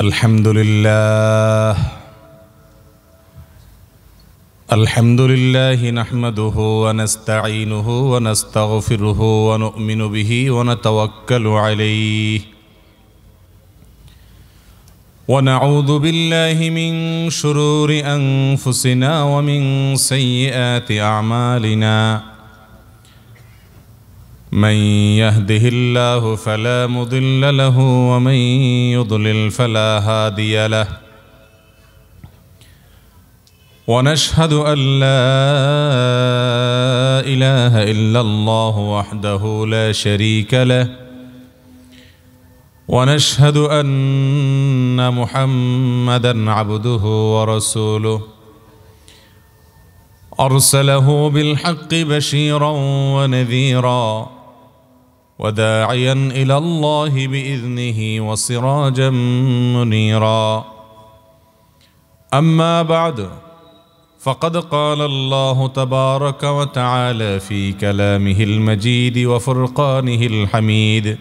अल्हम्दुलिल्लाह नहमदुहु व नस्तईनुहु व नस्तगफिरुहु व नु'मिनु बिही व नतवक्कलु अलैहि व नऊज़ु बिल्लाहि मिन शुरूरि अनफुसिना व मिन सय्यिआति अअमालिना मन यहदिहिल्लाहु फला मुदिल्ल लहु व मन युद्लिल फला हादिय लहु ونشهد أن لا إله إلا الله وحده لا شريك له ونشهد أن محمدا عبده ورسوله أرسله بالحق بشيرا ونذيرا وداعيا إلى الله بإذنه وسراجا منيرا أما بعد فقد قال الله تبارك وتعالى في كلامه المجيد وفرقانه الحميد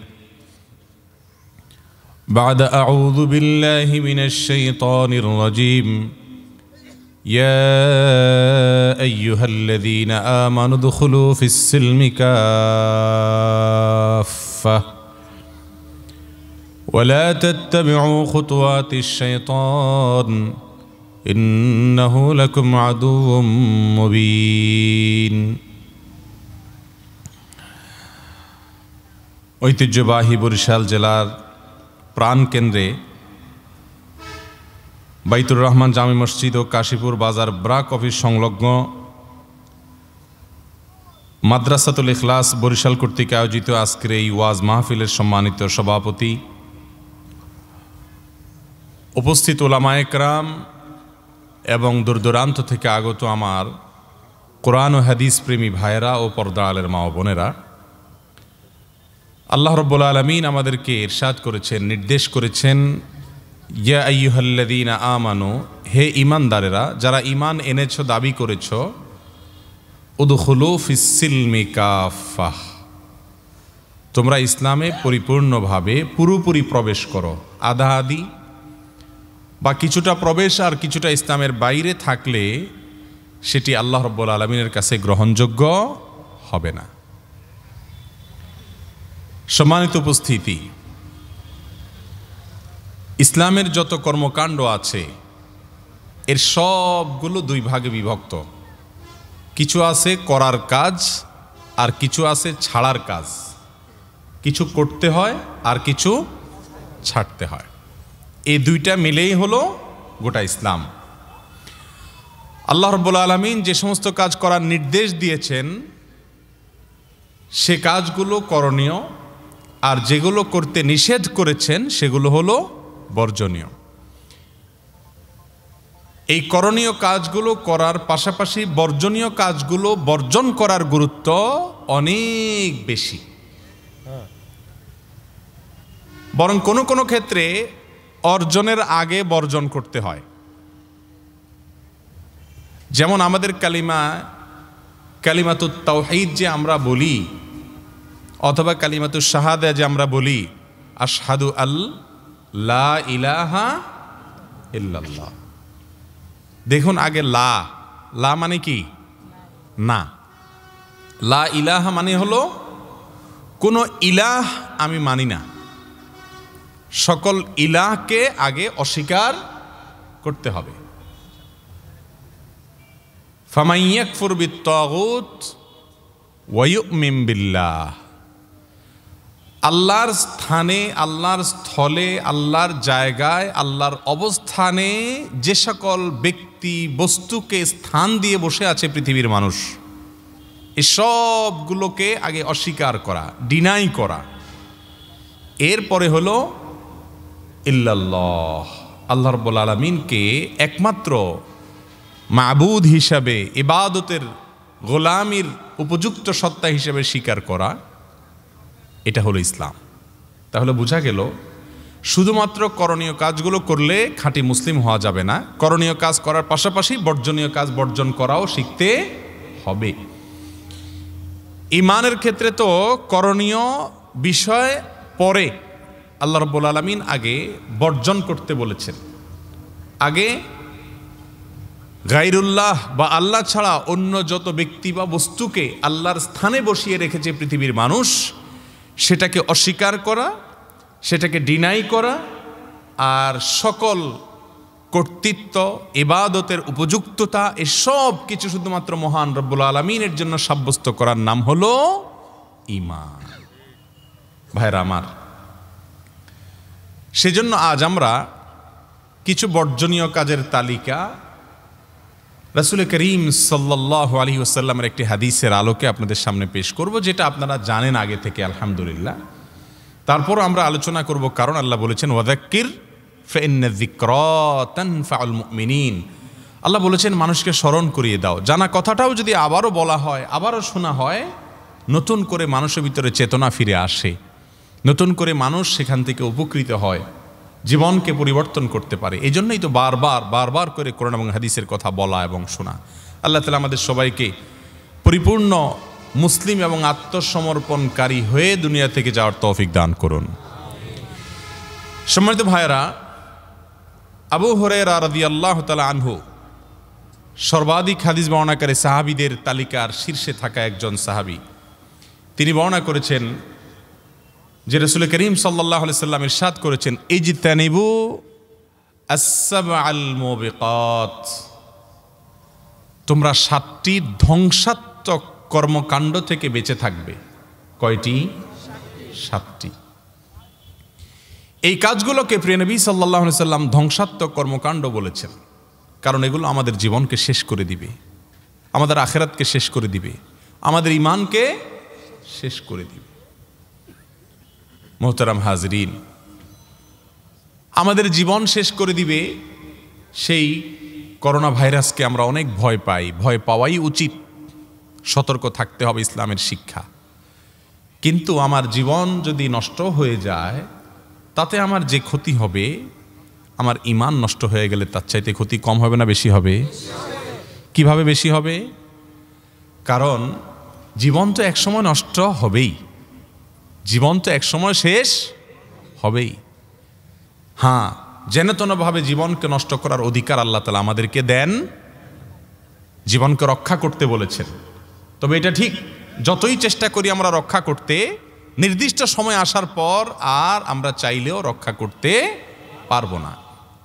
بعد أعوذ بالله من الشيطان الرجيم يا أيها الذين آمنوا ادخلوا في السلم كافة ولا تتبعوا خطوات الشيطان إنه لكم عدو مبين ঐতিহ্যবাহী বরিশাল জেলার প্রাণকেন্দ্রে বাইতুর রহমান জামে মসজিদ ও কাশীপুর বাজার ব্রাক অফিস সংলগ্ন মাদ্রাসাতুল ইখলাস বরিশাল কর্তৃক আয়োজিত আজকের এই ওয়াজ মাহফিলের সম্মানিত সভাপতি, উপস্থিত উলামায়ে কেরাম এবং দূরদূরান্ত থেকে আগত আমার কোরআন ও হাদিস প্রেমী ভাইয়েরা ও পর্দা আলের মা ও বোনেরা, আল্লাহ রাব্বুল আলামিন আমাদেরকে ইরশাদ করেছেন, নির্দেশ করেছেন, ইয়া আইয়ুহাল্লাযীনা আমানু, হে ঈমানদারেরা, যারা ঈমান এনেছো, দাবি করেছো, উদখুলু ফিস সিলমি কাফাহ, তোমরা ইসলামে পরিপূর্ণভাবে পুরোপুরি প্রবেশ করো। আধা আধি বা কিছুটা প্রবেশ আর কিছুটা ইসলামের বাইরে থাকলে সেটি আল্লাহ রাব্বুল আলামিনের কাছে গ্রহণযোগ্য হবে না। সম্মানিত উপস্থিতি, ইসলামের যত কর্মকাণ্ড আছে এর সবগুলো দুই ভাগে বিভক্ত। কিছু আছে করার কাজ আর কিছু আছে ছাড়ার কাজ। কিছু করতে হয় আর কিছু ছাড়তে হয়। এই দুইটা মিলেই হলো গোটা ইসলাম। আল্লাহ রাব্বুল আলামিন যে সমস্ত কাজ করার নির্দেশ দিয়েছেন সে কাজগুলো করণীয়, আর যেগুলো করতে নিষেধ করেছেন সেগুলো হলো বর্জনীয়। এই করণীয় কাজগুলো করার পাশাপাশি বর্জনীয় কাজগুলো বর্জন করার গুরুত্ব অনেক বেশি। বরং কোনো কোনো ক্ষেত্রে অর্জনের আগে বর্জন করতে হয়। যেমন আমাদের কালিমাতুত তাওহীদ যে আমরা বলি, অথবা কালিমাতুশ শাহাদা যে আমরা বলি, আশহাদু আল্লা ইলাহা ইল্লাল্লাহ। দেখুন, আগে লা মানে কি? না। লা ইলাহা মানে হলো কোনো ইলাহ আমি মানি না, সকল ইলাহকে আগে অস্বীকার করতে হবে। ফামান ইয়াকফুর বিত-তাগুত ওয়া ইউমিন বিল্লাহ, আল্লাহর স্থানে, আল্লাহর স্থলে, আল্লাহর জায়গায়, আল্লাহর অবস্থানে যে সকল ব্যক্তি বস্তুকে স্থান দিয়ে বসে আছে পৃথিবীর মানুষ, এই সবগুলোকে আগে অস্বীকার করা, ডিনাই করা। এরপরে হলো ইল্লাল্লাহ, আল্লাহ রাব্বুল আলামিনকে একমাত্র মাবুদ হিসাবে, ইবাদতের, গোলামির উপযুক্ত সত্তা হিসেবে স্বীকার করা। এটা হলো ইসলাম। তাহলে বোঝা গেল শুধুমাত্র করণীয় কাজগুলো করলে খাঁটি মুসলিম হওয়া যাবে না, করণীয় কাজ করার পাশাপাশি বর্জনীয় কাজ বর্জন করাও শিখতে হবে। ঈমানের ক্ষেত্রে তো করণীয় বিষয় পরে, আল্লাহ রাব্বুল আলামিন আগে বর্জন করতে বলেছেন। আগে গায়রুল্লাহ বা আল্লাহ ছাড়া অন্য যত ব্যক্তি বা বস্তুকে আল্লাহর স্থানে বসিয়ে রেখেছে পৃথিবীর মানুষ, সেটাকে অস্বীকার করা, সেটাকে ডিনাই করা, আর সকল কর্তৃত্ব, ইবাদতের উপযুক্ততা, এসব কিছু শুধুমাত্র মহান রব্বুল আলামিনের জন্য সাব্যস্ত করার নাম হলো ঈমান। ভাইরা আমার, সেজন্য আজ আমরা কিছু বর্জনীয় কাজের তালিকা রাসূল করিম সাল্লাল্লাহু আলাইহি ওয়াসাল্লামের একটি হাদিসের আলোকে আপনাদের সামনে পেশ করব, যেটা আপনারা জানেন আগে থেকে আলহামদুলিল্লাহ। তারপর আমরা আলোচনা করব, কারণ আল্লাহ বলেছেন ওয়াযাক্কির ফাইন্না যিকরা তানফাউল মুমিনিন। আল্লাহ বলেছেন মানুষকে স্মরণ করিয়ে দাও। জানা কথাটাও যদি আবারও বলা হয়, আবারও শোনা হয়, নতুন করে মানুষের ভিতরে চেতনা ফিরে আসে, নতুন করে মানুষ সেখান থেকে উপকৃত হয়, জীবনকে পরিবর্তন করতে পারে। এই জন্যই তো বারবার করে কোরআন এবং হাদিসের কথা বলা এবং শোনা। আল্লাহ তাআলা আমাদের সবাইকে পরিপূর্ণ মুসলিম এবং আত্মসমর্পণকারী হয়ে দুনিয়া থেকে যাওয়ার তৌফিক দান করুন। সম্মানিত ভাইয়েরা, আবু হুরায়রা রাদিয়াল্লাহু তাআলা আনহু সর্বাধিক হাদিস বর্ণনাকারী সাহাবীদের তালিকার শীর্ষে থাকা একজন সাহাবী। তিনি বর্ণনা করেছেন যে রাসূল করিম সাল্লাল্লাহু আলাইহি সাল্লাম ইরশাদ করেছেন, ইজতানিবু আস-সাবআল মুবিকাত, তোমরা 7টি ধ্বংসাত্মক কর্মকাণ্ড থেকে বেঁচে থাকবে। কয়টি? 7টি। এই কাজগুলোকে প্রিয় নবী সাল্লাল্লাহু আলাইহি সাল্লাম ধ্বংসাত্মক কর্মকাণ্ড বলেছেন, কারণ এগুলো আমাদের জীবনকে শেষ করে দিবে, আমাদের আখিরাতকে শেষ করে দিবে, আমাদের ঈমানকে শেষ করে দিবে। মোহতারাম হাজরিন, আমাদের জীবন শেষ করে দিবে সেই করোনা ভাইরাসকে আমরা অনেক ভয় পাই, ভয় পাওয়াই উচিত, সতর্ক থাকতে হবে, ইসলামের শিক্ষা। কিন্তু আমার জীবন যদি নষ্ট হয়ে যায়, তাতে আমার যে ক্ষতি হবে, আমার ঈমান নষ্ট হয়ে গেলে তার চাইতে ক্ষতি কম হবে না বেশি হবে? কিভাবে বেশি হবে? কারণ জীবন তো একসময় নষ্ট হবেই, জীবন তো একসময় শেষ হবেই। হ্যাঁ, যেনতেনভাবে জীবনকে নষ্ট করার অধিকার আল্লাহ তাআলা আমাদেরকে দেন, জীবনকে রক্ষা করতে বলেছেন। তবে এটা ঠিক, যতই চেষ্টা করি আমরা রক্ষা করতে, নির্দিষ্ট সময় আসার পর আর আমরা চাইলেও রক্ষা করতে পারবো না।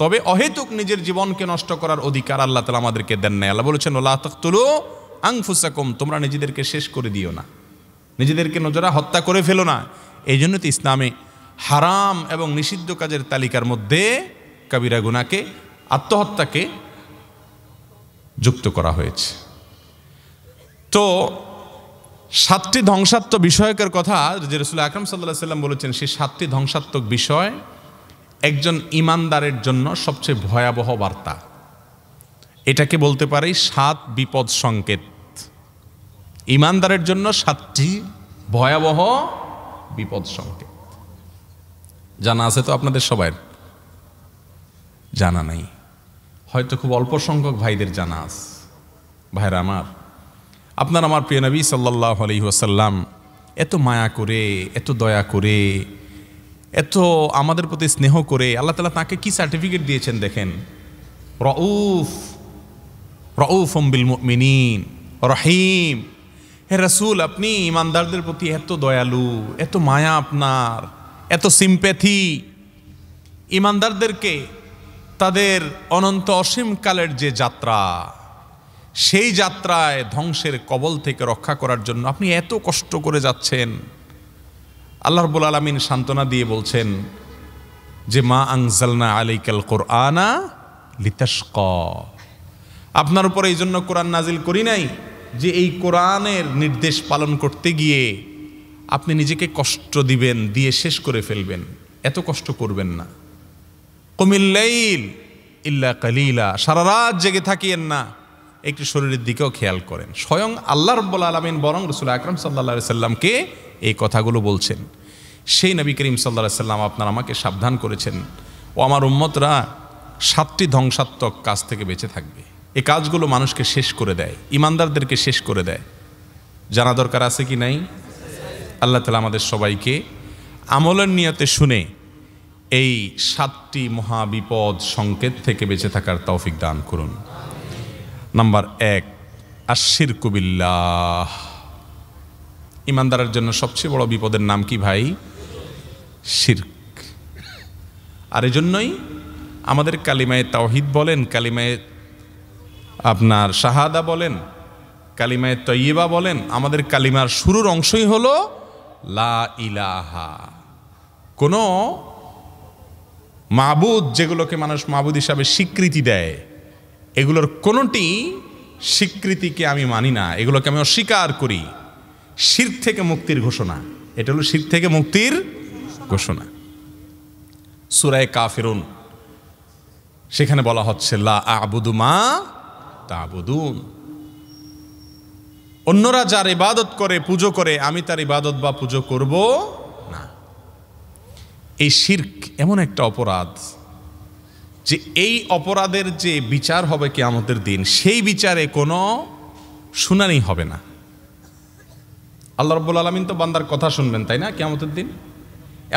তবে অহেতুক নিজের জীবনকে নষ্ট করার অধিকার আল্লাহ তাআলা আমাদেরকে দেন নাই। আল্লাহ বলেছেন ওয়ালা তাকতুলু আনফুসাকুম, তোমরা নিজেদেরকে শেষ করে দিও না, নিজেদেরকে নজরা হত্যা করে ফেলো না। এই জন্য তো ইসলামে হারাম এবং নিষিদ্ধ কাজের তালিকার মধ্যে কবিরা গুনাহকে, আত্মহত্যাকে যুক্ত করা হয়েছে। তো 7টি ধ্বংসাত্মক বিষয়কের কথা যে রাসূল আকরাম সাল্লাল্লাহু আলাইহি সাল্লাম বলেছেন, সেই 7টি ধ্বংসাত্মক বিষয় একজন ঈমানদারের জন্য সবচেয়ে ভয়াবহ বার্তা। এটাকে বলতে পারি 7 বিপদ সংকেত। ঈমানদারের জন্য 7টি ভয়াবহ বিপদ সংকেত। জানা আছে তো আপনাদের সবাই? জানা নাই, হয়তো খুব অল্প সংখ্যক ভাইদের জানা আছে। ভাইরা আমার, আপনার আমার প্রিয় নবী সাল্লাল্লাহু আলাইহি ওয়াসাল্লাম এত মায়া করে, এত দয়া করে, এত আমাদের প্রতি স্নেহ করে আল্লাহ তাআলা তাকে কি সার্টিফিকেট দিয়েছেন দেখেন, রউফুম বিল মুমিনিন রহিম। হে রাসূল, আপনি ঈমানদারদের প্রতি এত দয়ালু, এত মায়া আপনার, এত সিম্প্যাথি। ঈমানদারদেরকে তাদের অনন্ত অসীমকালের যে যাত্রা, সেই যাত্রায় ধ্বংসের কবল থেকে রক্ষা করার জন্য আপনি এত কষ্ট করে যাচ্ছেন। আল্লাহ রাব্বুল আলামিন সান্ত্বনা দিয়ে বলছেন যে মা আনজালনা আলাইকাল কুরআনা লিতাশকা, আপনার উপরে এই জন্য কোরআন নাজিল করি নাই যে এই কোরআনের নির্দেশ পালন করতে গিয়ে আপনি নিজেকে কষ্ট দিবেন, দিয়ে শেষ করে ফেলবেন। এত কষ্ট করবেন না। কুমিল লাইল ইল্লা কালিলা, সারা রাত জেগে থাকিয়েন না, একটু শরীরের দিকেও খেয়াল করেন। স্বয়ং আল্লাহ রাব্বুল আলামিন বরং রাসূল আকরাম সাল্লাল্লাহু আলাইহি সাল্লামকে এই কথাগুলো বলছেন। সেই নবী করিম সাল্লাল্লাহু আলাইহি সাল্লাম আপনার আমাকে সাবধান করেছেন, ও আমার উম্মতরা 7টি ধ্বংসাত্মক কাজ থেকে বেঁচে থাকবে। এই কাজগুলো মানুষকে শেষ করে দেয়, ঈমানদারদেরকে শেষ করে দেয়। জানা দরকার আছে কি নাই? আল্লাহ তাআলা আমাদের সবাইকে আমলের নিয়তে শুনে এই 7টি মহাবিপদ সংকেত থেকে বেঁচে থাকার তৌফিক দান করুন। নাম্বার 1, আশশিরকু বিল্লাহ। ইমানদারের জন্য সবচেয়ে বড় বিপদের নাম কি ভাই? শিরক। আর এজন্যই আমাদের কালিমায়ে তাওহীদ বলেন, কালিমায়ে আপনার শাহাদা বলেন, কালিমায়ে তয়্যিবা বলেন, আমাদের কালিমার শুরুর অংশই হলো লা ইলাহা। কোনো মাবুদ যেগুলোকে মানুষ মাবুদ হিসাবে স্বীকৃতি দেয়, এগুলোর কোনোটি স্বীকৃতিকে আমি মানি না, এগুলোকে আমি অস্বীকার করি। শিরক থেকে মুক্তির ঘোষণা, এটা হলো শিরক থেকে মুক্তির ঘোষণা। সূরা কাফিরুন, সেখানে বলা হচ্ছে লা আ'বুদু মা তা'বুদুন। অন্যরা যার ইবাদত করে, পুজো করে, আমি তার ইবাদত বা পুজো করব না। এই শিরক এমন একটা অপরাধ যে এই অপরাধের যে বিচার হবে কিয়ামতের দিন, সেই বিচারে কোনো শুনানি হবে না। আল্লাহ রাব্বুল আলামিন তো বান্দার কথা শুনবেন, তাই না? কিয়ামতের দিন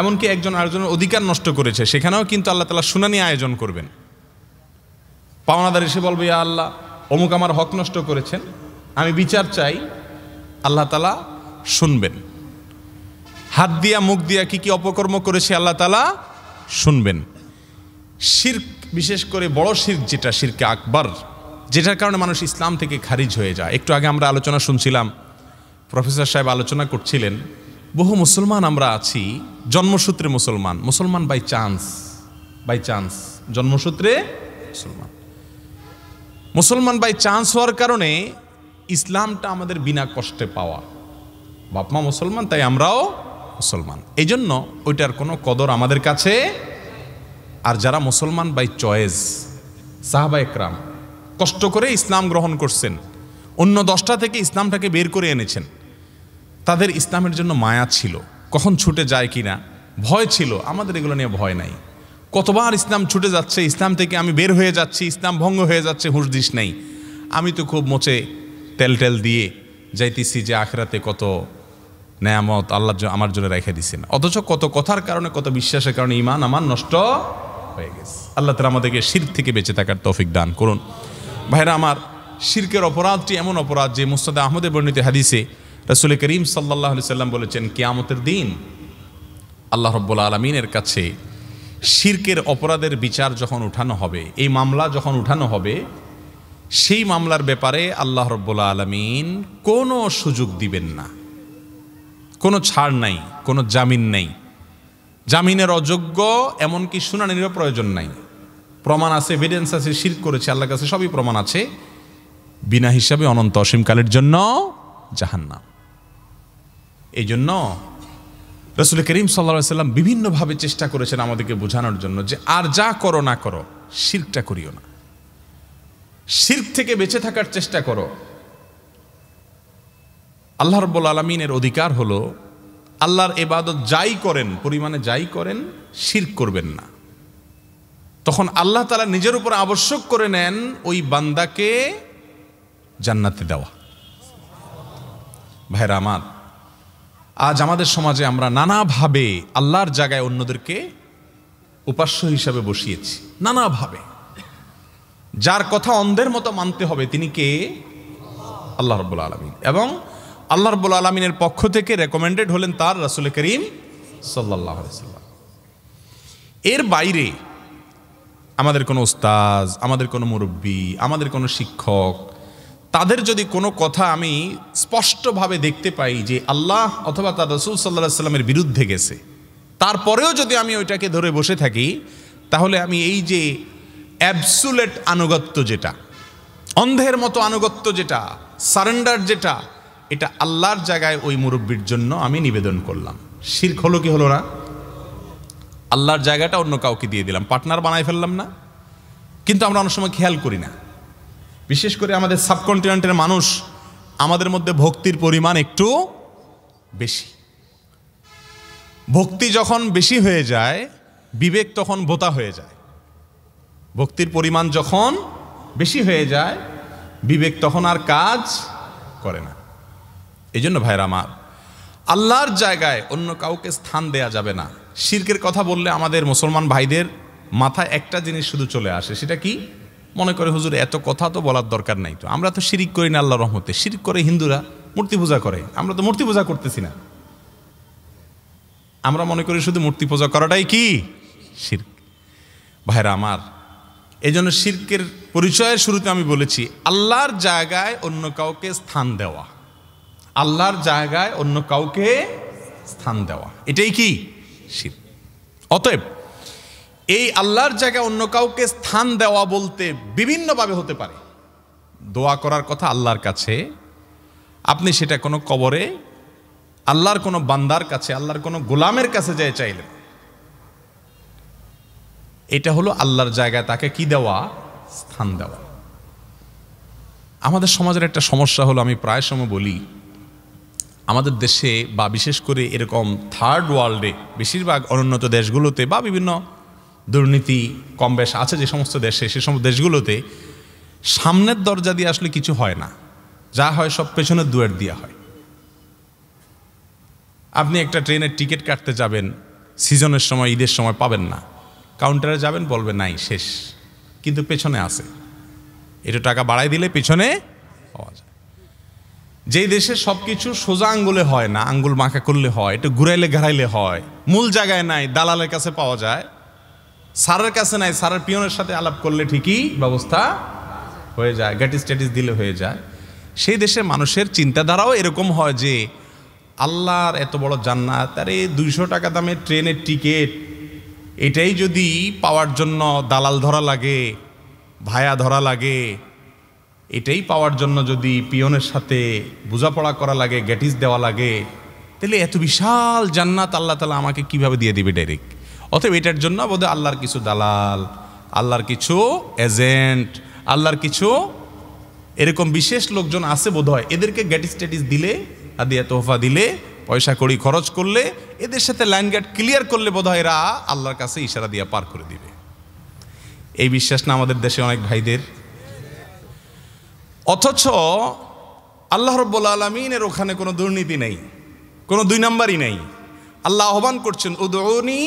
এমনকি একজন আরেকজনের অধিকার নষ্ট করেছে, সেখানেও কিন্তু আল্লাহ তাআলা শুনানি আয়োজন করবেন। পাওনাদার এসে বলবে, ইয়া আল্লাহ, অমুক আমার হক নষ্ট করেছেন, আমি বিচার চাই। আল্লাহ তাআলা শুনবেন। হাত দিয়া মুখ দিয়া কি কি অপকর্ম করেছে আল্লাহ তাআলা শুনবেন। শিরক, বিশেষ করে বড় শিরক যেটা, শিরকে আকবার, যেটার কারণে মানুষ ইসলাম থেকে খারিজ হয়ে যায়। একটু আগে আমরা আলোচনা শুনছিলাম, প্রফেসর সাহেব আলোচনা করছিলেন, বহু মুসলমান আমরা আছি জন্মসূত্রে মুসলমান, মুসলমান বাই চান্স, জন্মসূত্রে মুসলমান। মুসলমান বাই চান্স হওয়ার কারণে ইসলামটা আমাদের বিনা কষ্টে পাওয়া। বাপমা মুসলমান, তাই আমরাও মুসলমান, এই জন্য ওইটার কোনো কদর আমাদের কাছে। আর যারা মুসলমান বাই চয়েস, সাহাবা একরাম কষ্ট করে ইসলাম গ্রহণ করছেন, অন্য 10টা থেকে ইসলামটাকে বের করে এনেছেন, তাদের ইসলামের জন্য মায়া ছিল, কখন ছুটে যায় কিনা ভয় ছিল। আমাদের এগুলো নিয়ে ভয় নাই। কতবার ইসলাম ছুটে যাচ্ছে, ইসলাম থেকে আমি বের হয়ে যাচ্ছি, ইসলাম ভঙ্গ হয়ে যাচ্ছে, হুঁশ দিস নেই। আমি তো খুব মোচে তেল দিয়ে যাইতেছি যে আখিরাতে কত নেয়ামত আল্লাহ আমার জন্য রেখে দিচ্ছেন, অথচ কত কথার কারণে, কত বিশ্বাসের কারণে ঈমান আমার নষ্ট হয়ে গেছে। আল্লাহ তাআলা আমাদেরকে শিরক থেকে বেঁচে থাকার তৌফিক দান করুন। ভাইরা আমার, শিরকের অপরাধটি এমন অপরাধ যে মুসনাদে আহমদে বর্ণিত হাদিসে রাসূল করিম সাল্লাল্লাহু আলাইহি সাল্লাম বলেছেন, কিয়ামতের দিন আল্লাহ রাব্বুল আলামিনের কাছে শিরকের অপরাধের বিচার যখন উঠানো হবে, এই মামলা যখন উঠানো হবে, সেই মামলার ব্যাপারে আল্লাহ রাব্বুল আলামিন কোনো সুযোগ দিবেন না, কোনো ছাড় নাই, কোনো জামিন নেই। জামিনের অযোগ্য, এমনকি শুনানিরও প্রয়োজন নাই। প্রমাণ আছে, এভিডেন্স আছে, শিরক করেছে, আল্লাহর কাছে সবই প্রমাণ আছে। বিনা হিসাবে অনন্ত অসীমকালের জন্য জাহান্নাম। এই জন্য রাসূল করিম সাল্লাল্লাহু আলাইহি সাল্লাম বিভিন্নভাবে চেষ্টা করেছেন আমাদেরকে বোঝানোর জন্য যে আর যা করো না করো, শিরকটা করিও না, শিরক থেকে বেঁচে থাকার চেষ্টা করো। আল্লাহ রাব্বুল আলামিনের অধিকার হলো আল্লাহর ইবাদত যাই করেন, পরিমাণে যাই করেন, শিরক করবেন না। তখন আল্লাহ তাআলা নিজের উপর আবশ্যক করে নেন ওই বান্দাকে জান্নাতে দেওয়া। ভাইরা আমার, আজ আমাদের সমাজে আমরা নানাভাবে আল্লাহর জায়গায় অন্যদেরকে উপাস্য হিসাবে বসিয়েছি, নানাভাবে। যার কথা অন্ধের মতো মানতে হবে তিনি কে? আল্লাহ রাব্বুল আলামিন। এবং আল্লাহ রাব্বুল আলামিনের পক্ষ থেকে রেকমেন্ডেড হলেন তার রাসূল করিম সাল্লাল্লাহু আলাইহি সাল্লাম। এর বাইরে আমাদের কোনো উস্তাজ, আমাদের কোনো মুরব্বী, আমাদের কোনো শিক্ষক, তাদের যদি কোনো কথা আমি স্পষ্টভাবে দেখতে পাই যে আল্লাহ অথবা তার রাসূল সাল্লাল্লাহু আলাইহি সাল্লামের বিরুদ্ধে গেছে, তারপরেও যদি আমি ওইটাকে ধরে বসে থাকি, তাহলে আমি এই যে অ্যাবসুলেট আনুগত্য, যেটা অন্ধের মতো আনুগত্য, যেটা সারেন্ডার, যেটা এটা আল্লাহর জায়গায় ওই মুরব্বীর জন্য আমি নিবেদন করলাম। শিরক হলো কি হলো না? আল্লাহর জায়গাটা অন্য কাউকে দিয়ে দিলাম, পার্টনার বানাই ফেললাম না? কিন্তু আমরা অনেক সময় খেয়াল করি না। বিশেষ করে আমাদের সাবকন্টিনেন্টের মানুষ, আমাদের মধ্যে ভক্তির পরিমাণ একটু বেশি। ভক্তি যখন বেশি হয়ে যায়, বিবেক তখন বোতা হয়ে যায়। ভক্তির পরিমাণ যখন বেশি হয়ে যায়, বিবেক তখন আর কাজ করে না। এই জন্য ভাইরা আমার, আল্লাহর জায়গায় অন্য কাউকে স্থান দেয়া যাবে না। শিরকের কথা বললে আমাদের মুসলমান ভাইদের মাথায় একটা জিনিস শুধু চলে আসে, সেটা কি? মনে করে হুজুর এত কথা তো বলার দরকার নাই, তো আমরা তো শিরিক করি না আল্লাহর রহমতে। শিরিক করে হিন্দুরা, মূর্তি পূজা করে, আমরা তো মূর্তি পূজা করতেছি না। আমরা মনে করি শুধু মূর্তি পূজা করাটাই কি শিরক। ভাইরা আমার, এই জন্য শিরকের পরিচয়ের শুরুতে আমি বলেছি আল্লাহর জায়গায় অন্য কাউকে স্থান দেওয়া। আল্লাহর জায়গায় অন্য কাউকে স্থান দেওয়া, এটাই কি শিরক। অতএব এই আল্লাহর জায়গায় অন্য কাউকে স্থান দেওয়া বলতে বিভিন্নভাবে হতে পারে। দোয়া করার কথা আল্লাহর কাছে, আপনি সেটা কোনো কবরে, আল্লাহর কোনো বান্দার কাছে, আল্লাহর কোনো গোলামের কাছে যায় চাইলেন, এটা হলো আল্লাহর জায়গায় তাকে কি দেওয়া? স্থান দেওয়া। আমাদের সমাজের একটা সমস্যা হলো, আমি প্রায় সময় বলি, আমাদের দেশে বা বিশেষ করে এরকম থার্ড ওয়ার্ল্ডে, বেশিরভাগ অনুন্নত দেশগুলোতে বা বিভিন্ন দুর্নীতি কম বেশ আছে যে সমস্ত দেশে, সে সমস্ত দেশগুলোতে সামনের দরজা দিয়ে আসলে কিছু হয় না, যা হয় সব পেছনের দুয়ার দিয়ে হয়। আপনি একটা ট্রেনের টিকিট কাটতে যাবেন, সিজনের সময়, ঈদের সময় পাবেন না, কাউন্টারে যাবেন, বলবে নাই, শেষ, কিন্তু পেছনে আছে, একটু টাকা বাড়াই দিলে পেছনে পাওয়া যায়। যেই দেশে সব কিছু সোজা আঙ্গুলে হয় না, আঙ্গুল মাখা করলে হয়, একটু ঘুরাইলে ঘাড়াইলে হয়, মূল জায়গায় নাই, দালালের কাছে পাওয়া যায়, স্যারের কাছে নাই, স্যারের পিয়নের সাথে আলাপ করলে ঠিকই ব্যবস্থা হয়ে যায়, গ্যাটিস ট্যাটিস দিলে হয়ে যায়। সেই দেশের মানুষের চিন্তাধারাও এরকম হয় যে আল্লাহর এত বড় জান্নাত, আরে 200 টাকা দামের ট্রেনের টিকিট, এটাই যদি পাওয়ার জন্য দালাল ধরা লাগে, ভায়া ধরা লাগে, এটাই পাওয়ার জন্য যদি পিয়নের সাথে বোঝাপড়া করা লাগে, গ্যাটিস দেওয়া লাগে, তাহলে এত বিশাল জান্নাত আল্লাহ তাআলা আমাকে কিভাবে দিয়ে দিবে ডাইরেক্ট। অতএব এটার জন্য বোধহয় আল্লাহর কিছু দালাল, আল্লাহর কিছু এজেন্ট, আল্লাহর কিছু এরকম বিশেষ লোকজন আছে বোধহয়, এদেরকে গ্যাটিস ট্যাটিস দিলে, আদিয়া তোহফা দিলে, পয়সা কড়ি খরচ করলে, এদের সাথে লাইন গেট ক্লিয়ার করলে বোধহয় এরা আল্লাহর কাছে ইশারা দিয়ে পার করে দিবে। এই বিশ্বাস না আমাদের দেশে অনেক ভাইদের। অথচ আল্লাহ রাব্বুল আলামিনের ওখানে কোনো দুর্নীতি নেই, কোনো 2 নাম্বারই নেই। আল্লাহ আহ্বান করছেন, উদউনি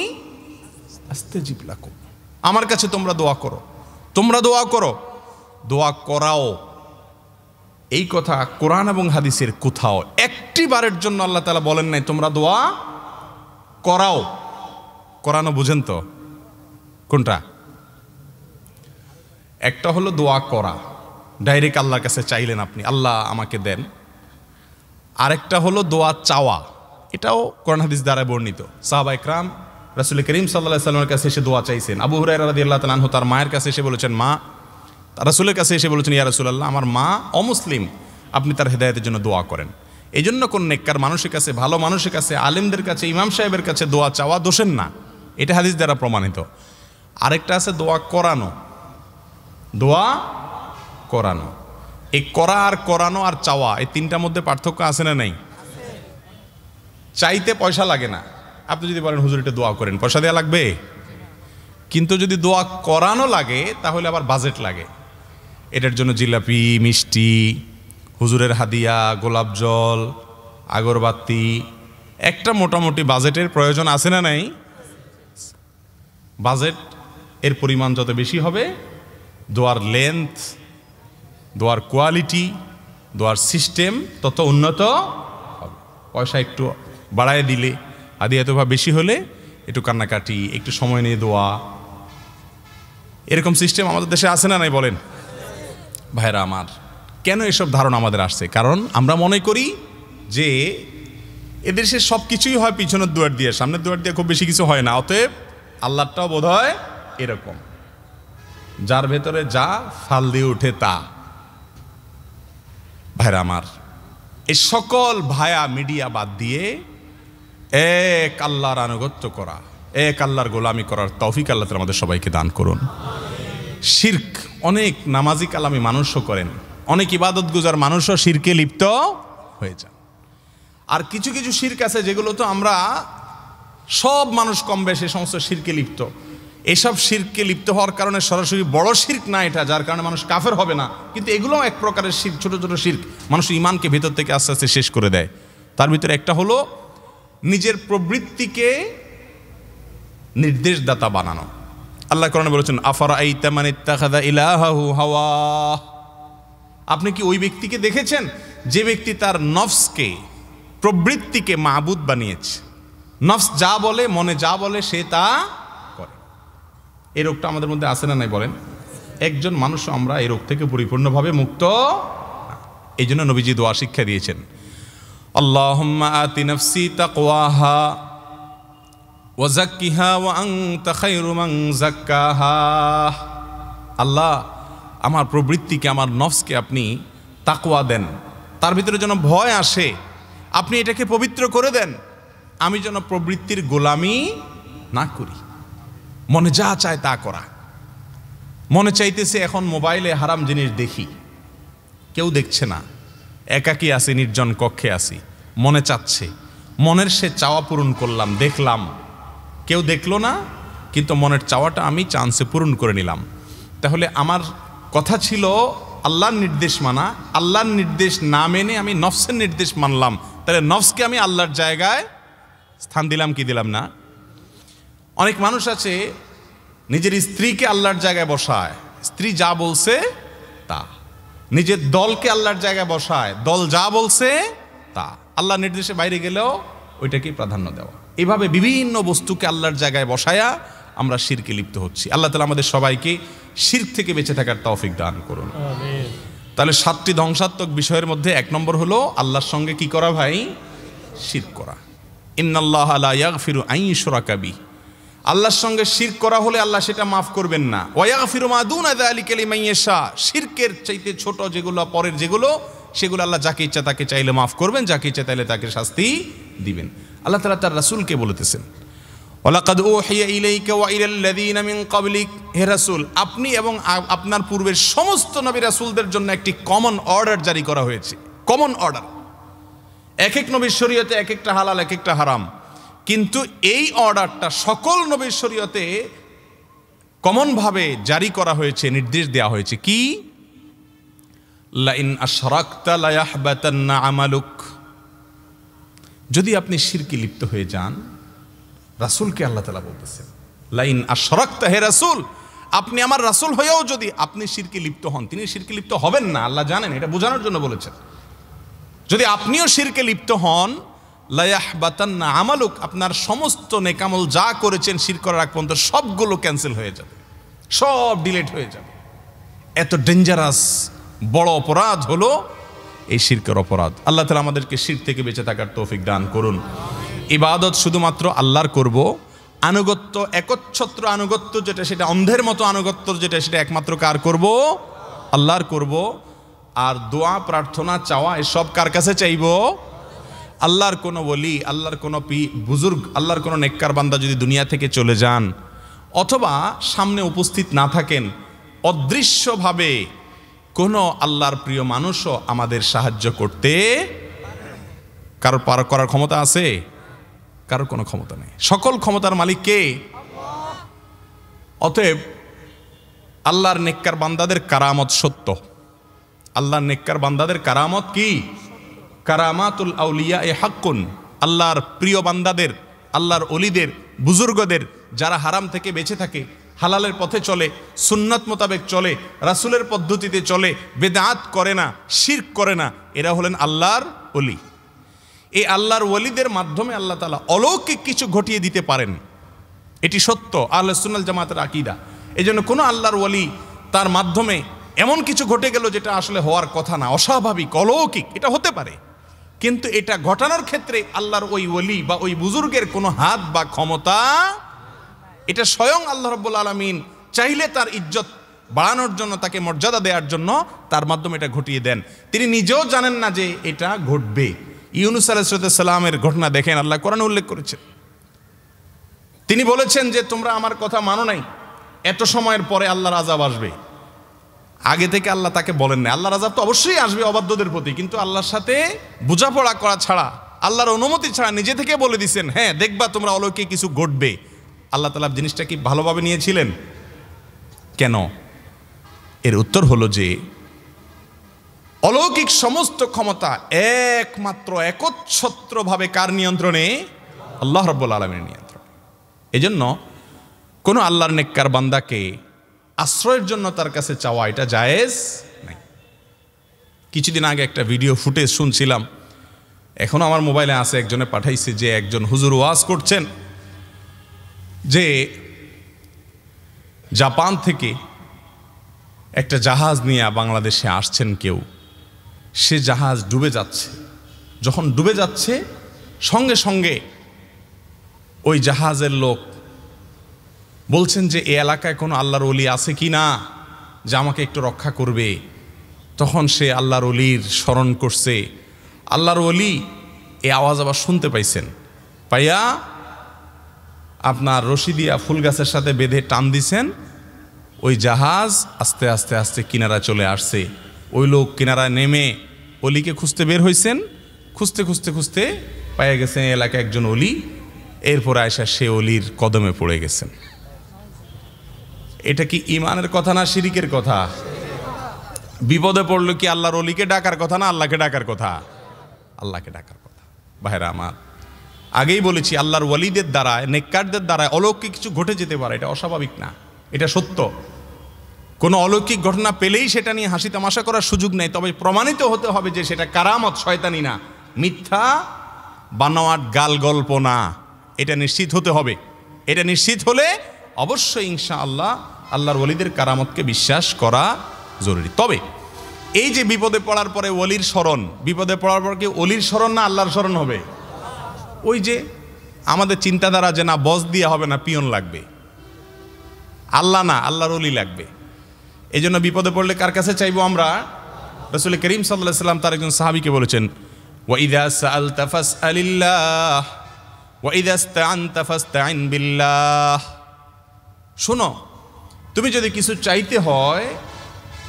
আস্তাজিব লাকুম, আমার কাছে তোমরা দোয়া করো, তোমরা দোয়া করো, দোয়া করাও। এই কথা কোরআন এবং হাদিসের কোথাও একটি বারের জন্য আল্লাহ তাআলা বলেন নাই তোমরা দোয়া করাও। করানো বুঝেন তো কোনটা? একটা হলো দোয়া করা, ডাইরেক্ট আল্লাহর কাছে চাইলেন আপনি, আল্লাহ আমাকে দেন। আরেকটা হলো দোয়া চাওয়া, এটাও কোরআন হাদিস দ্বারা বর্ণিত। সাহাবা ইকরাম রাসূল করিম সাল্লাল্লাহু আলাইহি ওয়াসাল্লামের কাছে এসে দোয়া চাইছেন। আবু হুরায়রা রাদিয়াল্লাহু তাআলা আনহু তার মায়ের কাছে এসে বলেছেন, মা, রাসূলের কাছে এসে বলেছেন, ইয়া রাসূলুল্লাহ, আমার মা অমুসলিম, আপনি তার হেদায়েতের জন্য দোয়া করেন। এই জন্য কোন নেককার মানুষের কাছে, ভালো মানুষের কাছে, আলেমদের কাছে, ইমাম সাহেবের কাছে দোয়া চাওয়া দোষের না, এটা হাদিস দ্বারা প্রমাণিত। আরেকটা আছে দোয়া করানো, দোয়া করানো। এই করা আর করানো আর চাওয়া, এই তিনটার মধ্যে পার্থক্য আছে না নাই? চাইতে পয়সা লাগে না, আপনি যদি বলেন হুজুর এটা দোয়া করেন, পয়সা দেওয়া লাগবে। কিন্তু যদি দোয়া করানো লাগে তাহলে আবার বাজেট লাগে। এটার জন্য জিলাপি, মিষ্টি, হুজুরের হাদিয়া, গোলাপ জল, আগরবাতি, একটা মোটামুটি বাজেটের প্রয়োজন আছে না নাই? বাজেট এর পরিমাণ যত বেশি হবে, দোয়ার লেন্থ, দোয়ার কোয়ালিটি, দোয়ার সিস্টেম তত উন্নত হবে। পয়সা একটু বাড়ায় দিলে, হাদিয়া তোফা বেশি হলে একটু কান্নাকাটি, একটু সময় নিয়ে দোয়া, এরকম সিস্টেম আমাদের দেশে আছে না নাই বলেন? ভাইরা আমার, কেন এসব ধারণা আমাদের আসছে? কারণ আমরা মনে করি যে এদেশে সব কিছুই হয় পিছনের দুয়ার দিয়ে, সামনের দুয়ার দিয়ে খুব বেশি কিছু হয় না। অতএব আল্লাহটাও বোধ হয় এরকম, যার ভেতরে যা ফাল দিয়ে উঠে তা। ভাইরা আমার, এই সকল ভায়া মিডিয়া বাদ দিয়ে এক আল্লাহর আনুগত্য করা, এক আল্লাহর গোলামি করার তৌফিক আল্লাহ তাআলা আমাদের সবাইকে দান করুন। শিরক, অনেক নামাজি কালামি মানুষও করেন, অনেক ইবাদত গুজার মানুষও শিরকে লিপ্ত হয়ে যান। আর কিছু কিছু শিরক আছে যেগুলো তো আমরা সব মানুষ কম বেশি সমস্ত শিরকে লিপ্ত। এসব শিরকে লিপ্ত হওয়ার কারণে সরাসরি বড় শিরক না এটা, যার কারণে মানুষ কাফের হবে না, কিন্তু এগুলোও এক প্রকারের শিরক, ছোট ছোট শিরক, মানুষ ইমানকে ভেতর থেকে আস্তে আস্তে শেষ করে দেয়। তার ভিতরে একটা হলো নিজের প্রবৃত্তিকে নির্দেশদাতা বানানো। আল্লাহ কোরআনে বলেছেন আফারাআইতা মান ইত্তাখাযা ইলাহাহু হাওয়া, আপনি কি ওই ব্যক্তিকে দেখেছেন যে ব্যক্তি তার নফসকে, প্রবৃত্তিকে মাবুদ বানিয়েছে। নফস যা বলে, মনে যা বলে সে তা করে। এই রোগটা আমাদের মধ্যে আছে না নাই বলেন? একজন মানুষ আমরা এই রোগ থেকে পরিপূর্ণভাবে মুক্ত। এই জন্য নবীজি দোয়া শিক্ষা দিয়েছেন, আল্লাহুম্মা আতি নাফসি তাকওয়াহা ওয়া যাক্কিহা ওয়া আনতা খায়রু মান যাক্কাহা। আল্লাহ, আমার প্রবৃত্তিকে, আমার নফসকে আপনি তাকওয়া দেন, তার ভিতরে যেন ভয় আসে, আপনি এটাকে পবিত্র করে দেন, আমি যেন প্রবৃত্তির গোলামি না করি। মনে যা চায় তা করা, মনে চাইতেছে এখন মোবাইলে হারাম জিনিস দেখি, কেউ দেখছে না, একাকী আসি, নির্জন কক্ষে আসি, মনে চাচ্ছে, মনের সে চাওয়া পূরণ করলাম, দেখলাম, কেউ দেখলো না, কিন্তু মনের চাওয়াটা আমি চান্সে পূরণ করে নিলাম। তাহলে আমার কথা ছিল আল্লাহর নির্দেশ মানা, আল্লাহর নির্দেশ না মেনে আমি নফসের নির্দেশ মানলাম, তাহলে নফসকে আমি আল্লাহর জায়গায় স্থান দিলাম কি দিলাম না? অনেক মানুষ আছে নিজের স্ত্রীকে আল্লাহর জায়গায় বসায়, স্ত্রী যা বলছে তা, নিজের দলকে আল্লাহর জায়গায় বসায়, দল যা বলছে তা, আল্লাহর নির্দেশে বাইরে গেলেও ওইটাকেই প্রাধান্য দেওয়া। এভাবে বিভিন্ন বস্তুকে আল্লাহর জায়গায় বসায়া আমরা শিরকে লিপ্ত হচ্ছি। আল্লাহ তাআলা আমাদের সবাইকে শিরক থেকে বেঁচে থাকার তৌফিক দান করুন। তাহলে 7টি ধ্বংসাত্মক বিষয়ের মধ্যে 1 নম্বর হলো আল্লাহর সঙ্গে কি করা ভাই? শিরক করা। ইন্নাল্লাহা লা ইয়াগফিরু আন ইউশরাকা বিহি, আল্লাহর সঙ্গে শিরক করা হলে আল্লাহ সেটা মাফ করবেন না। ওয়া ইয়াগফিরু মা দুনা যালিকা লিমান ইয়াশা, শিরকের চাইতে ছোট যেগুলো, পরের যেগুলো, সেগুলো আল্লাহ যাকে ইচ্ছা তাকে চাইলে মাফ করবেন, যাকে ইচ্ছা তাইলে তাকে শাস্তি দিবেন। আল্লাহ তাআলা তার রাসূলকে বলতেছেন, ওয়ালাকাদ উহিয়া ইলাইকা ওয়া ইলাল লাযিনা মিন ক্বাবলিক, হে রাসূল, আপনি এবং আপনার পূর্বের সমস্ত নবী রাসূলদের জন্য একটি কমন অর্ডার জারি করা হয়েছে। কমন অর্ডার, এক এক নবীর শরীয়তে এক একটা হালাল, এক একটা হারাম, কিন্তু এই অর্ডারটা সকল নবীর শরীয়তে কমনভাবে জারি করা হয়েছে, নির্দেশ দেওয়া হয়েছে। কি? লাইন আশরাকতা লা ইয়াহবাতান্না আমালুক, যদি আপনি শিরকে লিপ্ত হয়ে যান, রাসূলকে আল্লাহ তাআলা বলতেছেন লাইন আশরাকতা, হে রাসূল, আপনি আমার রাসূল হয়েও যদি আপনি শিরকে লিপ্ত হন, তিনি শিরকে লিপ্ত হবেন না, আল্লাহ জানেন, এটা বোঝানোর জন্য বলেছেন। যদি আপনিও শিরকে লিপ্ত হন, লা ইয়াহবাতান্না আমালুক, আপনার সমস্ত নেকামল যা করেছেন শিরক করার আগ পর্যন্ত সবগুলো ক্যান্সেল হয়ে যাবে, সব ডিলিট হয়ে যাবে। এত ডেঞ্জারাস বড় অপরাধ হলো এই শিরকের অপরাধ। আল্লাহ তাআলা আমাদেরকে শিরক থেকে বেঁচে থাকার তৌফিক দান করুন। ইবাদত শুধুমাত্র আল্লাহর করব, আনুগত্য, একচ্ছত্র আনুগত্য যেটা, সেটা অন্ধের মতো আনুগত্য যেটা, সেটা একমাত্র কার করব? আল্লাহর করব। আর দোয়া, প্রার্থনা, চাওয়া এসব কার কাছে চাইব? আল্লাহর কোনো ওলি, আল্লাহর কোনো বুজুর্গ, আল্লাহর কোনো নেককার বান্দা যদি দুনিয়া থেকে চলে যান, অথবা সামনে উপস্থিত না থাকেন, অদৃশ্যভাবে কোনো আল্লাহর প্রিয় মানুষও আমাদের সাহায্য করতে, কারোর পার করার ক্ষমতা আছে? কারোর কোনো ক্ষমতা নেই। সকল ক্ষমতার মালিক কে? অতএব আল্লাহর নেককার বান্দাদের কারামত সত্য। আল্লাহর নেককার বান্দাদের কারামত কি? কারামাতুল আউলিয়া এ হাক্কুন। আল্লাহর প্রিয় বান্দাদের, আল্লাহর অলিদের, বুজুর্গদের, যারা হারাম থেকে বেঁচে থাকে, হালালের পথে চলে, সুন্নাত মোতাবেক চলে, রাসূলের পদ্ধতিতে চলে, বেদাত করে না, শিরক করে না, এরা হলেন আল্লাহর অলি। এই আল্লাহর ওলিদের মাধ্যমে আল্লাহ তাআলা অলৌকিক কিছু ঘটিয়ে দিতে পারেন, এটি সত্য, আহলে সুন্নাত জামাতের আকীদা। এই জন্য কোনো আল্লাহর ওলি তার মাধ্যমে এমন কিছু ঘটে গেল যেটা আসলে হওয়ার কথা না, অস্বাভাবিক, অলৌকিক, এটা হতে পারে, কিন্তু এটা ঘটানোর ক্ষেত্রে আল্লাহর ওই ওলি বা ওই বুজুর্গের কোনো হাত বা ক্ষমতা, এটা স্বয়ং আল্লাহ রাব্বুল আলামিন চাইলে তার ইজ্জত বাড়ানোর জন্য, তাকে মর্যাদা দেওয়ার জন্য তার মাধ্যমে এটা ঘটিয়ে দেন। তিনি নিজেও জানেন না যে এটা ঘটবে। ইউনূস আলাইহিস সালামের ঘটনা দেখেন, আল্লাহ কোরআনে উল্লেখ করেছেন। তিনি বলেছেন যে তোমরা আমার কথা মানো নাই, এত সময়ের পরে আল্লাহর আযাব আসবে। আগে থেকে আল্লাহ তাকে বলেন না, আল্লাহর আযাব তো অবশ্যই আসবে অবাধ্যদের প্রতি, কিন্তু আল্লাহর সাথে বোঝাপড়া করা ছাড়া, আল্লাহর অনুমতি ছাড়া নিজে থেকে বলে দিচ্ছেন, হ্যাঁ দেখবা তোমরা অলৌকিক কিছু ঘটবে। আল্লাহ তাআলা জিনিসটা কি ভালোভাবে নিয়েছিলেন? কেন? এর উত্তর হলো যে অলৌকিক সমস্ত ক্ষমতা একমাত্র একচ্ছত্রভাবে কার নিয়ন্ত্রণে? আল্লাহ রাব্বুল আলামিনের নিয়ন্ত্রণ। এজন্য কোনো আল্লাহর নেককার বান্দাকে আশ্রয়ের জন্য তার কাছে চাওয়া এটা জায়েজ নাই। কিছুদিন আগে একটা ভিডিও ফুটেজ শুনছিলাম, এখনো আমার মোবাইলে আছে, একজনে পাঠাইছে যে একজন হুজুর ওয়াজ করছেন যে জাপান থেকে একটা জাহাজ নিয়ে বাংলাদেশে আসছেন কেউ, সে জাহাজ ডুবে যাচ্ছে। যখন ডুবে যাচ্ছে সঙ্গে সঙ্গে ওই জাহাজের লোক বলছেন যে এই এলাকায় কোনো আল্লাহর ওলি আছে কি না, যে আমাকে একটু রক্ষা করবে। তখন সে আল্লাহর ওলির স্মরণ করছে। আল্লাহর ওলি এই আওয়াজ আবার শুনতে পাইছেন, পাইয়া আপনার রশি দিয়া ফুল গাছের সাথে বেঁধে টান দিছেন। ওই জাহাজ আস্তে আস্তে আস্তে কিনারা চলে আসছে। ওই লোক কিনারায় নেমে অলিকে খুঁজতে বের হয়েছেন। খুঁজতে খুঁজতে খুঁজতে পাইয়া গেছেন এলাকায় একজন অলি। এরপর আয়সা সে অলির কদমে পড়ে গেছেন। এটা কি ইমানের কথা না শিরিকের কথা? বিপদে পড়লো কি আল্লাহর অলিকে ডাকার কথা না আল্লাহকে ডাকার কথা? আল্লাহকে ডাকার কথা। ভাইরা আমার, আগেই বলেছি আল্লাহর ওয়ালিদের দ্বারায়, নেককারদের দ্বারায় অলৌকিক কিছু ঘটে যেতে পারে, এটা অস্বাভাবিক না, এটা সত্য। কোনো অলৌকিক ঘটনা পেলেই সেটা নিয়ে হাসি তামাশা করার সুযোগ নেই, তবে প্রমাণিত হতে হবে যে সেটা কারামত, শয়তানি না, মিথ্যা বানোয়াট গাল গল্প না, এটা নিশ্চিত হতে হবে। এটা নিশ্চিত হলে অবশ্যই ইনশাআল্লাহ আল্লাহর ওয়ালিদের কারামতকে বিশ্বাস করা জরুরি। তবে এই যে বিপদে পড়ার পরে ওলির স্মরণ, বিপদে পড়ার পর কি ওলির স্মরণ না আল্লাহর স্মরণ হবে? ওই যে আমাদের চিন্তাধারা যে না বস দিয়ে হবে না, পিয়ন লাগবে, আল্লাহ না আল্লাহর ওলি লাগবে। এই জন্য বিপদে পড়লে কার কাছে চাইবো আমরা? রাসূল করিম সাল্লাল্লাহু আলাইহি ওয়াসাল্লাম তার একজন সাহাবীকে বলেছেন, ওয়াইদা সাআলতা ফাসআলিল্লাহ ওয়াইদা ইসতাআনতা ফাসতাইন বিল্লাহ। শোনো, তুমি যদি কিছু চাইতে হয়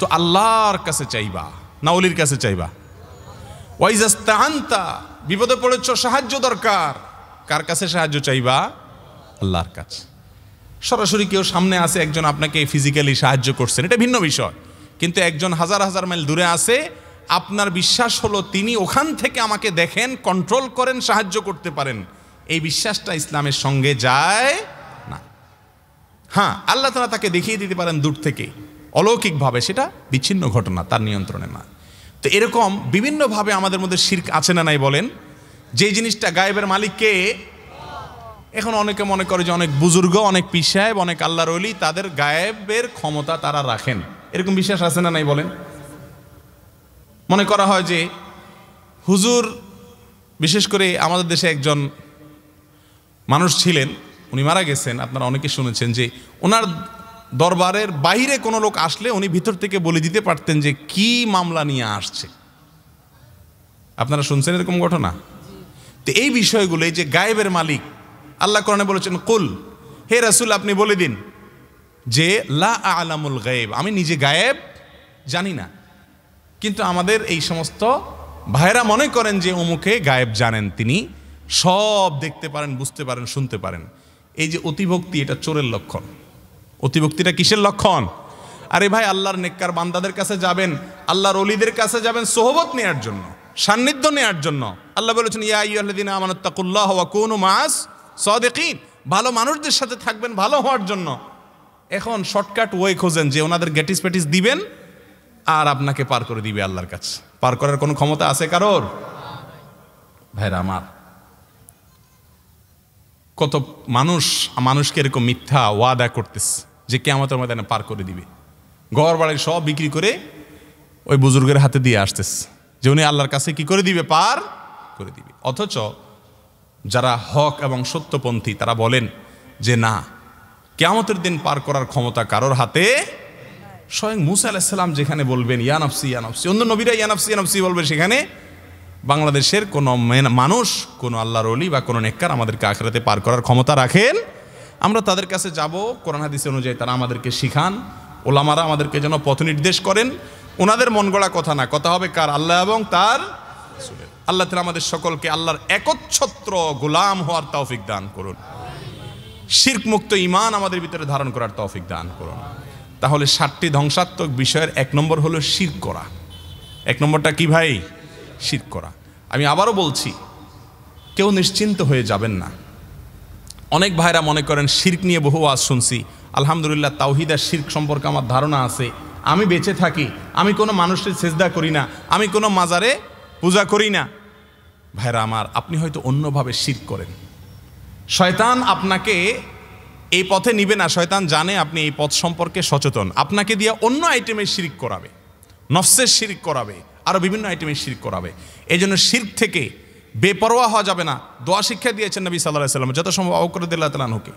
তো আল্লাহর কাছে চাইবা, না ওলির কাছে চাইবা? ওয়াইদা ইসতাআনতা, বিপদে পড়েছ, সাহায্য দরকার, কার কাছে সাহায্য চাইবা? আল্লাহর কাছে। সরাসরি কেউ সামনে আছে, একজন আপনাকে ফিজিক্যালি সাহায্য করছেন, এটা ভিন্ন বিষয়। কিন্তু একজন হাজার হাজার মাইল দূরে আছে, আপনার বিশ্বাস হলো তিনি ওখান থেকে আমাকে দেখেন, কন্ট্রোল করেন, সাহায্য করতে পারেন। এই বিশ্বাসটা ইসলামের সঙ্গে যায় না। হ্যাঁ, আল্লাহ তাআলা তাকে দেখিয়ে দিতে পারেন দূর থেকে অলৌকিকভাবে, সেটা বিচ্ছিন্ন ঘটনা, তার নিয়ন্ত্রণে না। তো এরকম বিভিন্নভাবে আমাদের মধ্যে শিরক আছে না নাই বলেন? যে জিনিসটা গায়েবের মালিককে, এখন অনেকে মনে করে যে অনেক বুজুর্গ, অনেক পীর সাহেব, অনেক আল্লাহর ওলি, তাদের গায়েবের ক্ষমতা তারা রাখেন, এরকম বিশ্বাস আছে না নাই বলেন? মনে করা হয় যে হুজুর, বিশেষ করে আমাদের দেশে একজন মানুষ ছিলেন, উনি মারা গেছেন, আপনারা অনেকে শুনেছেন, যে ওনার দরবারের বাইরে কোনো লোক আসলে উনি ভিতর থেকে বলে দিতে পারতেন যে কি মামলা নিয়ে আসছে। আপনারা শুনছেন এরকম ঘটনা? তো এই বিষয়গুলো, এই যে গায়েবের মালিক, আল্লাহ কোরআনে বলেছেন, কুল, হে রাসূল আপনি বলে দিন যে লা আ'লামুল গায়ব, আমি নিজে গায়েব জানি না। কিন্তু আমাদের এই সমস্ত ভাইরা মনে করেন যে অমুকে গায়েব জানেন, তিনি সব দেখতে পারেন, বুঝতে পারেন, শুনতে পারেন। এই যে অতিভক্তি, এটা চোরের লক্ষণ। অতিভক্তিটা কিসের লক্ষণ? আরে ভাই, আল্লাহর নেককার বান্দাদের কাছে যাবেন, আল্লাহর ওলিদের কাছে যাবেন সোহবত নেয়ার জন্য, সান্নিধ্য নেয়ার জন্য। আল্লাহ বলেছেন, ইয়া আইয়ুহাল্লাযীনা আমানুত্তাকুল্লাহ ওয়া কুনু মাআস সাদিকিন, ভালো মানুষদের সাথে থাকবেন ভালো হওয়ার জন্য। এখন শর্টকাট ওয়ে খোঁজেন যে ওনাদের গেটিস পেটিস দিবেন আর আপনাকে পার করে দিবে আল্লাহর কাছে। পার করার কোনো ক্ষমতা আছে কারোর? ভাইরা আমার, কত মানুষকে এরকম মিথ্যা ওয়াদা করতেছে যে কিয়ামতের ময়দানে পার করে দিবে, ঘর বাড়ির সব বিক্রি করে ওই বুজুর্গের হাতে দিয়ে আসতেছে যে উনি আল্লাহর কাছে কি করে দিবে? পার করে দিবে। অথচ যারা হক এবং সত্যপন্থী তারা বলেন যে না, কিয়ামতের দিন পার করার ক্ষমতা কারোর হাতে। স্বয়ং মুসা আলাইহিস সালাম যেখানে বলবেন ইয়া নাফসি ইয়া নাফসি, অন্য নবীরা ইয়া নাফসি ইয়া নাফসি বলবে, সেখানে বাংলাদেশের কোনো মানুষ, কোনো আল্লাহর ওলি বা কোনো নেককার আমাদেরকে আখিরাতে পার করার ক্ষমতা রাখেন। আমরা তাদের কাছে যাব, কোরআন হাদিস অনুযায়ী তারা আমাদেরকে শিখান, ওলামারা আমাদেরকে যেন পথ নির্দেশ করেন। ওনাদের মন গড়া কথা না, কথা হবে কার? আল্লাহ এবং তার রাসূলের। আল্লাহ তাআলা আমাদের সকলকে আল্লাহর একচ্ছত্র গোলাম হওয়ার তৌফিক দান করুন, শিরক মুক্ত ঈমান আমাদের ভিতরে ধারণ করার তৌফিক দান করুন। তাহলে 7টি ধ্বংসাত্মক বিষয়ের 1 নম্বর হলো শিরক করা। 1 নম্বরটা কি ভাই? শিরক করা। আমি আবারও বলছি, কেউ নিশ্চিন্ত হয়ে যাবেন না। অনেক ভাইরা মনে করেন শিরক নিয়ে বহু ওয়াজ শুনছি, আলহামদুলিল্লাহ তাওহীদ আর শিরক সম্পর্কে আমার ধারণা আছে, আমি বেঁচে থাকি, আমি কোনো মানুষের সেজদা করি না, আমি কোনো মাজারে পূজা করি না। ভাইরা আমার, আপনি হয়তো অন্যভাবে শিরক করেন। শয়তান আপনাকে এই পথে নিবে না, শয়তান জানে আপনি এই পথ সম্পর্কে সচেতন, আপনাকে দিয়ে অন্য আইটেমের শিরক করাবে, নফসের শিরক করাবে, আরও বিভিন্ন আইটেমের শিরক করাবে। এই জন্য শিরক থেকে বেপরোয়া হওয়া যাবে না। দোয়া শিক্ষা দিয়েছেন নবী সাল্লাল্লাহু আলাইহি ওয়াসাল্লাম, যত সম্ভব আবু বকর রাদিয়াল্লাহু তাআলা আনহুকে,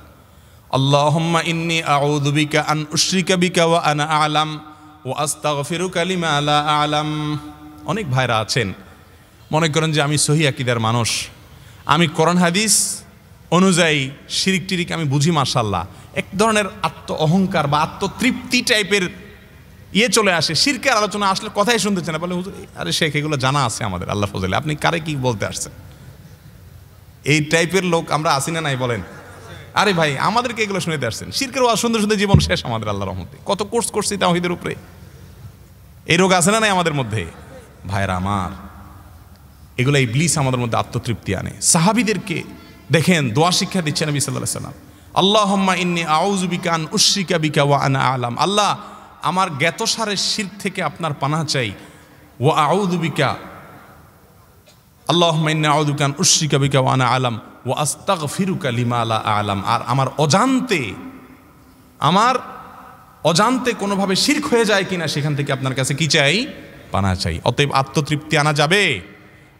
আল্লাহুম্মা ইন্নী আউযু বিকা আন উশরিকা বিকা ওয়া আনা আ'লাম ওয়া আস্তাগফিরুকা লিমা লা আ'লাম। অনেক ভাইরা আছেন মনে করেন যে আমি সহিহ আকীদার মানুষ, আমি কোরআন হাদিস অনুযায়ী শিরিক টিরিক আমি বুঝি, মাশাআল্লাহ, এক ধরনের আত্ম অহংকার বা আত্মতৃপ্তি টাইপের চলে আসে। শিরকের আলোচনা আসলে কথাই শুনতেছে না, বলে হুজুর আরে শেখ এগুলো জানা আছে আমাদের, আল্লাহ ফজলে, আপনি কারে কি বলতে আসছেন? এই টাইপের লোক আমরা আসি না নাই বলেন? আরে ভাই আমাদেরকে এগুলো শুনতে আসছেন? শিরকের ওয়াজ শুনতে শুনতে জীবন শেষ আমাদের, আল্লাহর রহমতে। কত কোর্স করছি তাওহীদের উপরে, এই রোগ আছে না নাই আমাদের মধ্যে? ভাইরা আমার, এগুলো ইবলিস আমাদের মধ্যে আত্মতৃপ্তি আনে। সাহাবীদেরকে দেখেন দোয়া শিক্ষা দিচ্ছেন নবী সাল্লাল্লাহু আলাইহি ওয়াসাল্লাম, আল্লাহুম্মা ইন্নী আউযু বিকা আন উশরিকা বিকা ওয়া আনা আ'লাম। আল্লাহ, আমার জ্ঞাতসারের শিরক থেকে আপনার পানাহ চাই। ওয়া আউযু বিকা, আল্লাহুম্মা ইন্নী আউযু বিকা আন উশরিকা বিকা ওয়া আনা আ'লাম ওয়া আস্তাগফিরুকা লিমা লা আ'লাম। আর আমার অজান্তে কোনোভাবে শিরক হয়ে যায় কিনা সেখান থেকে আপনার কাছে কি চাই? পানাহ চাই। অতএব আত্মতৃপ্তি আনা যাবে।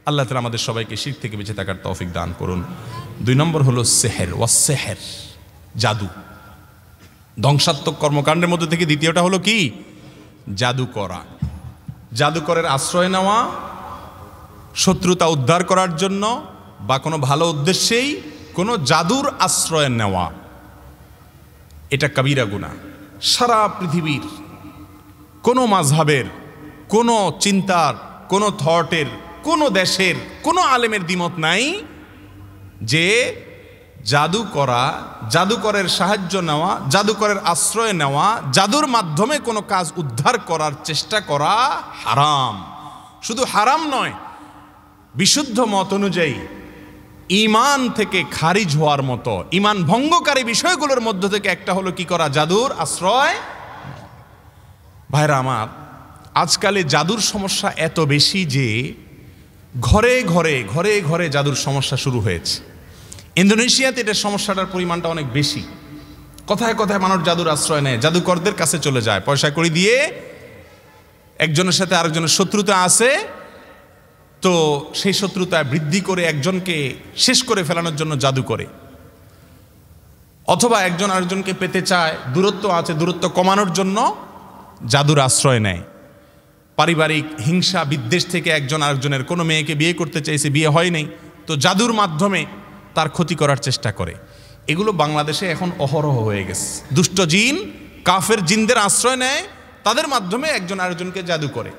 আল্লাহ তাআলা আমাদের সবাইকে শিরক থেকে বেঁচে থাকার তৌফিক দান করুন। 2 নম্বর হলো সেহের, ওয়াসসেহের, জাদু। ধ্বংসাত্মক কর্মকাণ্ডের মধ্যে থেকে দ্বিতীয়টা হলো কি? জাদু করা। জাদুকরের আশ্রয় নেওয়া, শত্রুতা উদ্ধার করার জন্য বা কোনো ভালো উদ্দেশ্যেই কোনো জাদুর আশ্রয় নেওয়া, এটা কাবিরা গুনাহ। সারা পৃথিবীর কোনো মাযহাবের, কোনো চিন্তার, কোনো থটের, কোনো দেশের, কোনো আলেমের দ্বিমত নাই যে জাদু করা, জাদুকরের সাহায্য নেওয়া, জাদুকরের আশ্রয় নেওয়া, জাদুর মাধ্যমে কোনো কাজ উদ্ধার করার চেষ্টা করা হারাম। শুধু হারাম নয়, বিশুদ্ধ মত অনুযায়ী ঈমান থেকে খারিজ হওয়ার মতো, ঈমান ভঙ্গকারী বিষয়গুলোর মধ্য থেকে একটা হলো কি করা? জাদুর আশ্রয়। ভাইরা আমার, আজকালে জাদুর সমস্যা এত বেশি যে ঘরে ঘরে ঘরে ঘরে জাদুর সমস্যা শুরু হয়েছে। ইন্দোনেশিয়াতে এটার সমস্যাটার পরিমাণটা অনেক বেশি। কথায় কথায় মানুষ জাদুর আশ্রয় নেয়, জাদুকরদের কাছে চলে যায়, পয়সা কড়ি দিয়ে। একজনের সাথে আরেকজনের শত্রুতা আছে, তো সেই শত্রুতায় বৃদ্ধি করে একজনকে শেষ করে ফেলানোর জন্য জাদু করে, অথবা একজন আরেকজনকে পেতে চায়, দূরত্ব আছে, দূরত্ব কমানোর জন্য জাদুর আশ্রয় নেয়। পারিবারিক হিংসা বিদ্বেষ থেকে একজন আরেকজনের, কোনো মেয়েকে বিয়ে করতে চাইছে, বিয়ে হয় নাই, তো জাদুর মাধ্যমে তার ক্ষতি করার চেষ্টা করে। এগুলো বাংলাদেশে এখন অহরহ হয়ে গেছে। দুষ্ট জিন, কাফের জিনদের আশ্রয় নেয়, তাদের মাধ্যমে একজন আরেকজনকে জাদু করে।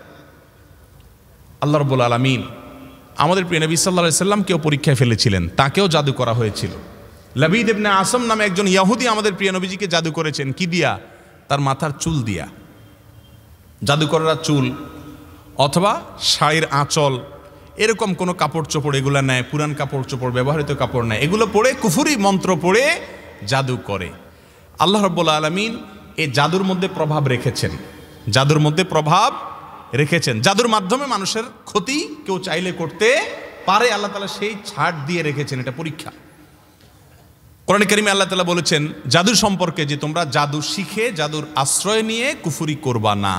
আল্লাহ রাব্বুল আলামিন আমাদের প্রিয় নবী সাল্লাল্লাহু আলাইহি সাল্লামকেও পরীক্ষায় ফেলেছিলেন, তাকেও জাদু করা হয়েছিল। লাবিদ ইবনে আসম নামে একজন ইহুদি আমাদের প্রিয় নবীজিকে জাদু করেছেন। কি দিয়া? তার মাথার চুল দিয়া। জাদুকররা চুল অথবা শাড়ির আঁচল, এরকম কোনো কাপড় চোপড় এগুলো নেয়, পুরান কাপড় চোপড়, ব্যবহৃত কাপড় নেয়, এগুলো পরে কুফরি মন্ত্র পড়ে জাদু করে। আল্লাহ রাব্বুল আলামিন এই জাদুর মধ্যে প্রভাব রেখেছেন, জাদুর মধ্যে প্রভাব রেখেছেন। জাদুর মাধ্যমে মানুষের ক্ষতি কেউ চাইলে করতে পারে, আল্লাহ তাআলা সেই ছাড় দিয়ে রেখেছেন, এটা পরীক্ষা। কোরআনে কারিমে আল্লাহ তাআলা বলেছেন জাদুর সম্পর্কে যে তোমরা জাদু শিখে, জাদুর আশ্রয় নিয়ে কুফরি করবা না।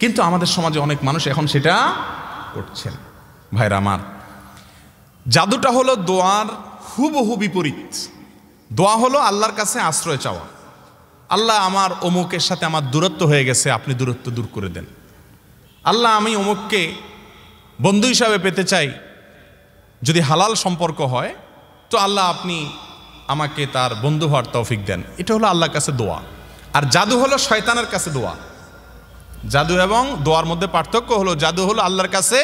কিন্তু আমাদের সমাজে অনেক মানুষ এখন সেটা করছেন। ভাইরা আমার, জাদুটা হলো দোয়ার হুবহু বিপরীত। দোয়া হলো আল্লাহর কাছে আশ্রয় চাওয়া। আল্লাহ, আমার অমুকের সাথে আমার দূরত্ব হয়ে গেছে, আপনি দূরত্ব দূর করে দেন। আল্লাহ, আমি অমুককে বন্ধু হিসাবে পেতে চাই, যদি হালাল সম্পর্ক হয় তো আল্লাহ আপনি আমাকে তার বন্ধু হওয়ার তৌফিক দেন। এটা হলো আল্লাহর কাছে দোয়া। আর জাদু হলো শয়তানের কাছে দোয়া। জাদু এবং দোয়ার মধ্যে পার্থক্য হলো, জাদু হলো আল্লাহর কাছে,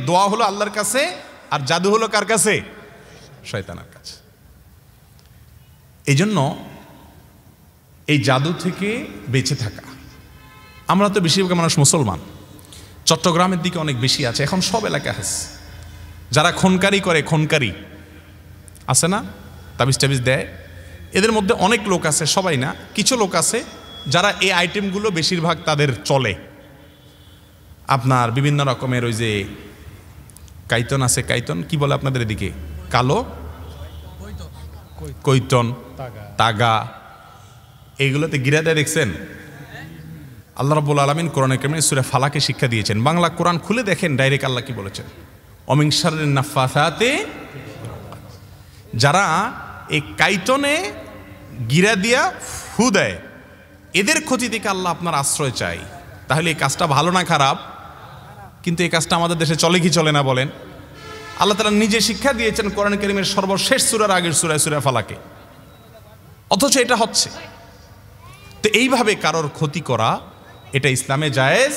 দোয়া হলো আল্লাহর কাছে, আর জাদু হলো কার কাছে? শয়তানের কাছে। এই জন্য এই জাদু থেকে বেঁচে থাকা, আমরা তো বেশিরভাগ মানুষ মুসলমান, চট্টগ্রামের দিকে অনেক বেশি আছে, এখন সব এলাকায় আছে। যারা খুনকারি করে, খুনকারি আছে না, তাবিজ টাবিজ দেয়। এদের মধ্যে অনেক লোক আছে, সবাই না, কিছু লোক আছে যারা এই আইটেমগুলো বেশিরভাগ তাদের চলে। আপনার বিভিন্ন রকমের ওই যে কাইতন আছে, কাইতন কি বলে আপনাদের এদিকে, কালো কৈতন, তাগা, এইগুলোতে গিরা দেয় দেখছেন। আল্লাহ রাব্বুল আলামিন কোরআনে কারিমে সূরা ফালাকে শিক্ষা দিয়েছেন। বাংলা কোরআন খুলে দেখেন ডাইরেক্ট আল্লাহ কি বলেছেন, অমিন শাররিন নাফাসাতে। যারা এই কাইতনে গিরা দিয়া ফু দেয়, এদের ক্ষতি থেকে আল্লাহ আপনার আশ্রয় চাই। তাহলে এই কাজটা ভালো না খারাপ? কিন্তু এই কাজটা আমাদের দেশে চলে কি চলে না বলেন? আল্লাহ তাআলা নিজে শিক্ষা দিয়েছেন কোরআন কারিমের সর্বশেষ সূরার আগের সূরা, সূরা ফালাকে, অথচ এটা হচ্ছে। তো এইভাবে কারোর ক্ষতি করা এটা ইসলামে জায়েজ,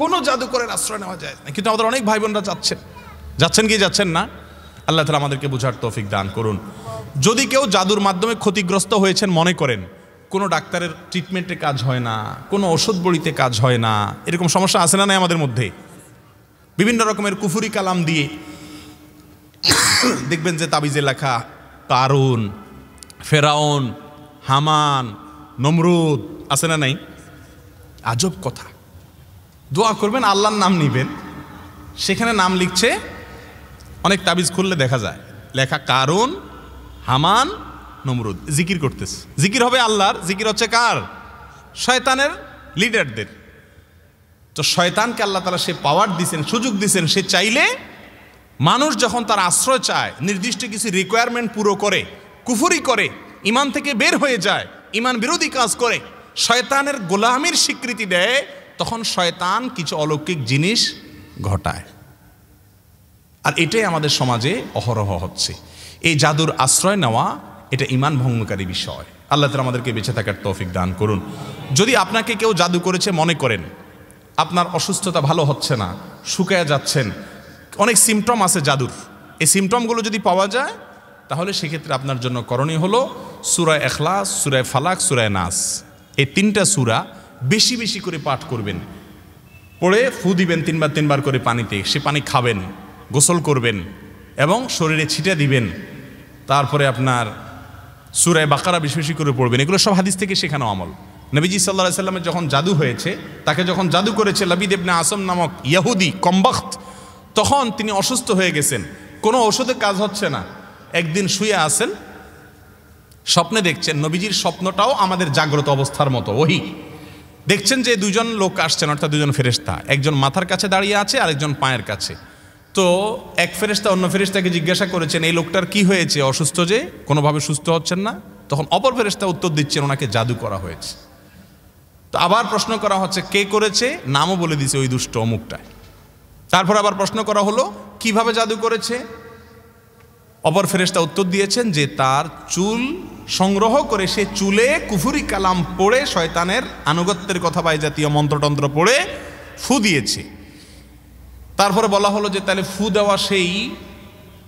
কোনো জাদুকরের আশ্রয় নেওয়া যায় না। কিন্তু আমাদের অনেক ভাই বোনরা যাচ্ছেন কি যাচ্ছেন না? আল্লাহ তাআলা আমাদেরকে বোঝার তৌফিক দান করুন। যদি কেউ জাদুর মাধ্যমে ক্ষতিগ্রস্ত হয়েছেন মনে করেন, কোনো ডাক্তারের ট্রিটমেন্টে কাজ হয় না, কোনো ওষুধ বড়িতে কাজ হয় না, এরকম সমস্যা আছে না নাই আমাদের মধ্যে? বিভিন্ন রকমের কুফুরি কালাম দিয়ে দেখবেন যে তাবিজে লেখা কারুন, ফেরাউন, হামান, নমরুদ, আছে না নাই? আজব কথা। দোয়া করবেন, আল্লাহর নাম নিবেন, সেখানে নাম লিখছে, অনেক তাবিজ খুললে দেখা যায় লেখা কারুন, হামান, নমরুদ। জিকির করতেছে। জিকির হবে আল্লাহর, জিকির হচ্ছে কার? শয়তানের লিডারদের। তো শয়তানকে আল্লাহ তাআলা সে পাওয়ার দিয়েছেন, সুযোগ দিয়েছেন, সে চাইলে মানুষ যখন তার আশ্রয় চায়, নির্দিষ্ট কিছু রিকোয়ারমেন্ট পুরো করে, কুফরি করে, ইমান থেকে বের হয়ে যায়, ইমান বিরোধী কাজ করে, শয়তানের গোলামির স্বীকৃতি দেয়, তখন শয়তান কিছু অলৌকিক জিনিস ঘটায়। আর এটাই আমাদের সমাজে অহরহ হচ্ছে। এই জাদুর আশ্রয় নেওয়া এটা ঈমান ভঙ্গকারী বিষয়। আল্লাহ তাআলা আমাদেরকে বেঁচে থাকার তৌফিক দান করুন। যদি আপনাকে কেউ জাদু করেছে মনে করেন, আপনার অসুস্থতা ভালো হচ্ছে না, শুকায়া যাচ্ছেন, অনেক সিমটম আছে জাদুর, এই সিমটমগুলো যদি পাওয়া যায় তাহলে সেক্ষেত্রে আপনার জন্য করণীয় হলো সূরা ইখলাস, সূরা ফালাক, সূরা নাস, এই তিনটা সূরা বেশি বেশি করে পাঠ করবেন, পড়ে ফু দিবেন তিনবার করে পানিতে, সে পানি খাবেন, গোসল করবেন এবং শরীরে ছিটা দিবেন। তারপরে আপনার সূরা বাকারা বেশি বেশি করে পড়বেন। এগুলো সব হাদিস থেকে শেখানো আমল। নবীজি সাল্লাল্লাহু আলাইহি সাল্লামের যখন জাদু হয়েছে, তাকে যখন জাদু করেছে লাবিদ ইবনে আসম নামক ইহুদি কমবখ্ত, তখন তিনি অসুস্থ হয়ে গেছেন, কোনো ওষুধে কাজ হচ্ছে না। একদিন শুয়ে আছেন, স্বপ্নে দেখছেন, নবীজির স্বপ্নটাও আমাদের জাগ্রত অবস্থার মতো ওহী। দেখছেন যে দুজন লোক আসছেন, অর্থাৎ দুজন ফেরেশতা, একজন মাথার কাছে দাঁড়িয়ে আছে, আরেকজন পায়ের কাছে। তো এক ফেরেশতা অন্য ফেরেশতাকে জিজ্ঞাসা করেছেন, এই লোকটার কি হয়েছে, অসুস্থ যে, কোনোভাবে সুস্থ হচ্ছেন না। তখন অপর ফেরেশতা উত্তর দিচ্ছেন, ওনাকে জাদু করা হয়েছে। তো আবার প্রশ্ন করা হচ্ছে কে করেছে, নামও বলে দিছে ওই দুষ্ট অমুকটায়। তারপর আবার প্রশ্ন করা হলো কিভাবে জাদু করেছে, অপর ফেরেশতা উত্তর দিয়েছেন যে তার চুল সংগ্রহ করে সে চুলে কুফরি কালাম পড়ে শয়তানের আনুগত্যের কথা বা জাতীয় মন্ত্রতন্ত্র পড়ে ফু দিয়েছে। তারপরে বলা হলো যে তাহলে ফু দেওয়া সেই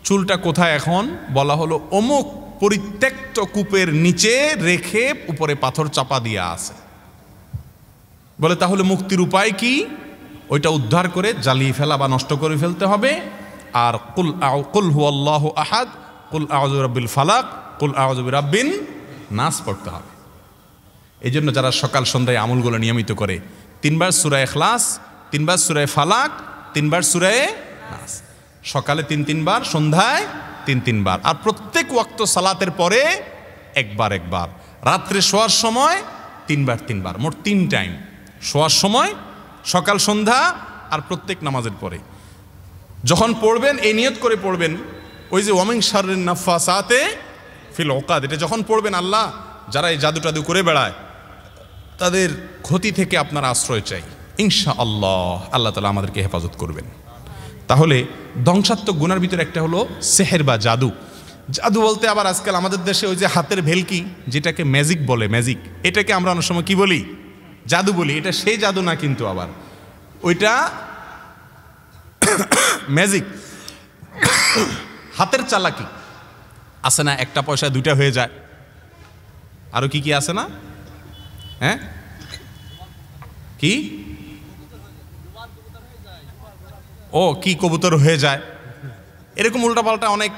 চুলটা কোথায় এখন? বলা হলো অমুক পরিত্যক্ত কূপের নিচে রেখে উপরে পাথর চাপা দিয়ে আছে। বলে তাহলে মুক্তির উপায় কি? ওইটা উদ্ধার করে জ্বালিয়ে ফেলা বা নষ্ট করে ফেলতে হবে। আর কুল হুয়াল্লাহু আহাদ, কুল আউযু বিরাব্বিল ফালাক, কুল আউযু বিরাব্বিন নাস পড়তে হবে। এই জন্য যারা সকাল সন্ধ্যায় আমলগুলো নিয়মিত করে, 3 বার সূরা ইখলাস, 3 বার সূরা ফালাক, 3 বার সূরা নাস, সকালে 3 বার, সন্ধ্যায় 3 বার, আর প্রত্যেক ওয়াক্ত সালাতের পরে একবার, রাত্রে শোয়ার সময় 3 বার, মোট 3 টাইম, শোয়ার সময়, সকাল সন্ধ্যা, আর প্রত্যেক নামাজের পরে। যখন পড়বেন এই নিয়ত করে পড়বেন, ওই যে ওয়ামিন শাররিন নাফাসাতে ফিল উকাদ, এটা যখন পড়বেন, আল্লাহ যারা এই জাদু টাদু করে বেড়ায় তাদের ক্ষতি থেকে আপনার আশ্রয় চাই, ইনশাআল্লাহ আল্লাহ তাআলা আমাদেরকে হেফাজত করবেন। তাহলে ধ্বংসাত্মক গুনার ভিতরে একটা হলো সেহের বা জাদু। জাদু বলতে আবার আজকাল আমাদের দেশে ওই যে হাতের ভেলকি, যেটাকে ম্যাজিক বলে, ম্যাজিক, এটাকে আমরা অনেক সময় কি বলি, জাদু বলি। এটা সেই জাদু না, কিন্তু আবার ওইটা ম্যাজিক, হাতের চালাকি আছে না, 1 পয়সা 2টা হয়ে যায়, আরো কি কি আছে না, হ্যাঁ কি, ও কি কবুতর হয়ে যায়, এরকম উল্টাপাল্টা অনেক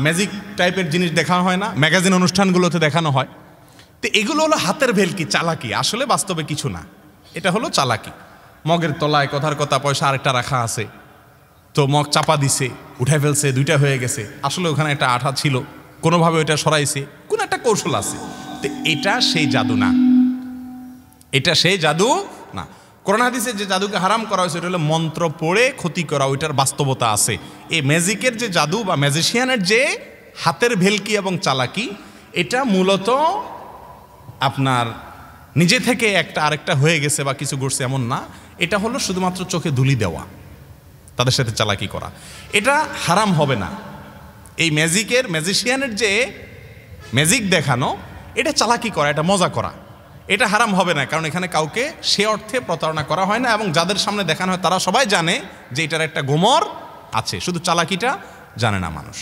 ম্যাজিক টাইপের জিনিস দেখানো হয় না, ম্যাগাজিন অনুষ্ঠানগুলোতে দেখানো হয়। তো এগুলো হলো হাতের ভেলকি, চালাকি, আসলে বাস্তবে কিছু না, এটা হলো চালাকি। মগের তলায় কথার কথা পয়সা আরেকটা রাখা আছে, তো মগ চাপা দিছে, উঠে ফেলছে, দুইটা হয়ে গেছে, আসলে ওখানে একটা আঠা ছিল, কোনোভাবে ওইটা সরাইছে, কোন একটা কৌশল আছে। তো এটা সেই জাদু না, এটা সেই জাদু না। কোরআন হাদিসে যে জাদুকে হারাম করা হয়েছে এটা হলো মন্ত্র পড়ে ক্ষতি করা, ওইটার বাস্তবতা আছে। এই ম্যাজিকের যে জাদু বা ম্যাজিশিয়ানের যে হাতের ভেলকি এবং চালাকি, এটা মূলত আপনার নিজে থেকে একটা আরেকটা হয়ে গেছে বা কিছু ঘটছে এমন না, এটা হলো শুধুমাত্র চোখে ধুলি দেওয়া, তাদের সাথে চালাকি করা। এটা হারাম হবে না। এই ম্যাজিশিয়ানের যে ম্যাজিক দেখানো, এটা চালাকি করা, এটা মজা করা, এটা হারাম হবে না, কারণ এখানে কাউকে সে অর্থে প্রতারণা করা হয় না, এবং যাদের সামনে দেখানো হয় তারা সবাই জানে যে এটার একটা গোমর আছে, শুধু চালাকিটা জানে না মানুষ।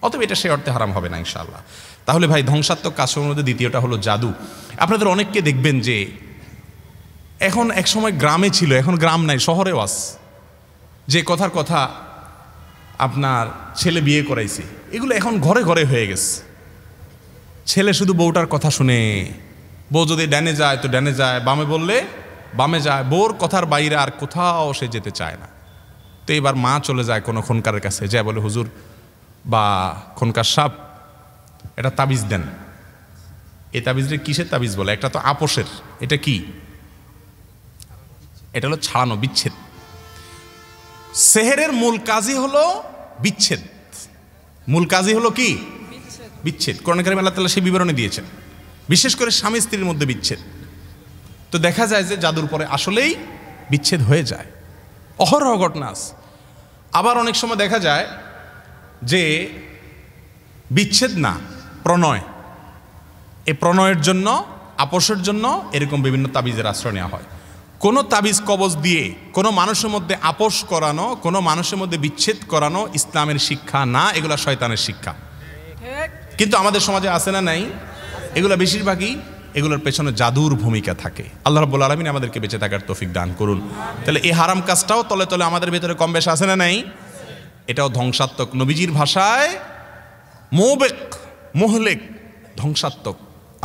অতএব এটা সে অর্থে হারাম হবে না ইনশাআল্লাহ। তাহলে ভাই, ধ্বংসাত্মক কাজের মধ্যে দ্বিতীয়টা হলো জাদু। আপনাদের অনেককে দেখবেন যে এখন এক সময় গ্রামে ছিল, এখন গ্রাম নাই, শহরেও আছে, যে কথার কথা আপনার ছেলে বিয়ে করাইছে, এগুলো এখন ঘরে ঘরে হয়ে গেছে। ছেলে শুধু বউটার কথা শুনে, বউ যদি ডানে যায় তো ডানে যায়, বামে বললে বামে যায়, বউর কথার বাইরে আর কোথাও সে যেতে চায় না। তো এবার মা চলে যায় কোনো খনকারের কাছে, যায় বলে, হুজুর বা খনকার সাহেব, এটা তাবিজ দেন। এই তাবিজটা কিসের তাবিজ বলে? একটা তো আপোষের, এটা কি? এটা হলো ছাড়ানো, বিচ্ছেদ। সেহেরের মূল কাজই হলো বিচ্ছেদ, মূল কাজই হলো কি? বিচ্ছেদ। কোরআন কারীমে আল্লাহ তাআলা সেই বিবরণী দিয়েছেন, বিশেষ করে স্বামী স্ত্রীর মধ্যে বিচ্ছেদ। তো দেখা যায় যে জাদুর পরে আসলেই বিচ্ছেদ হয়ে যায়, অহরহ ঘটনা আছে। আবার অনেক সময় দেখা যায় যে বিচ্ছেদ না, প্রণয়, এই প্রণয়ের জন্য, আপোষের জন্য এরকম বিভিন্ন তাবিজের আশ্রয় নেওয়া হয়। কোনো তাবিজ কবজ দিয়ে কোনো মানুষের মধ্যে আপোষ করানো, কোনো মানুষের মধ্যে বিচ্ছেদ করানো ইসলামের শিক্ষা না, এগুলা শয়তানের শিক্ষা। কিন্তু আমাদের সমাজে আছে না নাই? এগুলো বেশিরভাগই, এগুলোর পেছনে জাদুর ভূমিকা থাকে। আল্লাহ রাব্বুল আলামিন আমাদেরকে বেঁচে থাকার তৌফিক দান করুন। তাহলে এই হারাম কাজটাও তলে তলে আমাদের ভেতরে কম বেশ আছে না নাই? এটাও ধ্বংসাত্মক, নবীজির ভাষায় মোবেক, মোহলেক, ধ্বংসাত্মক,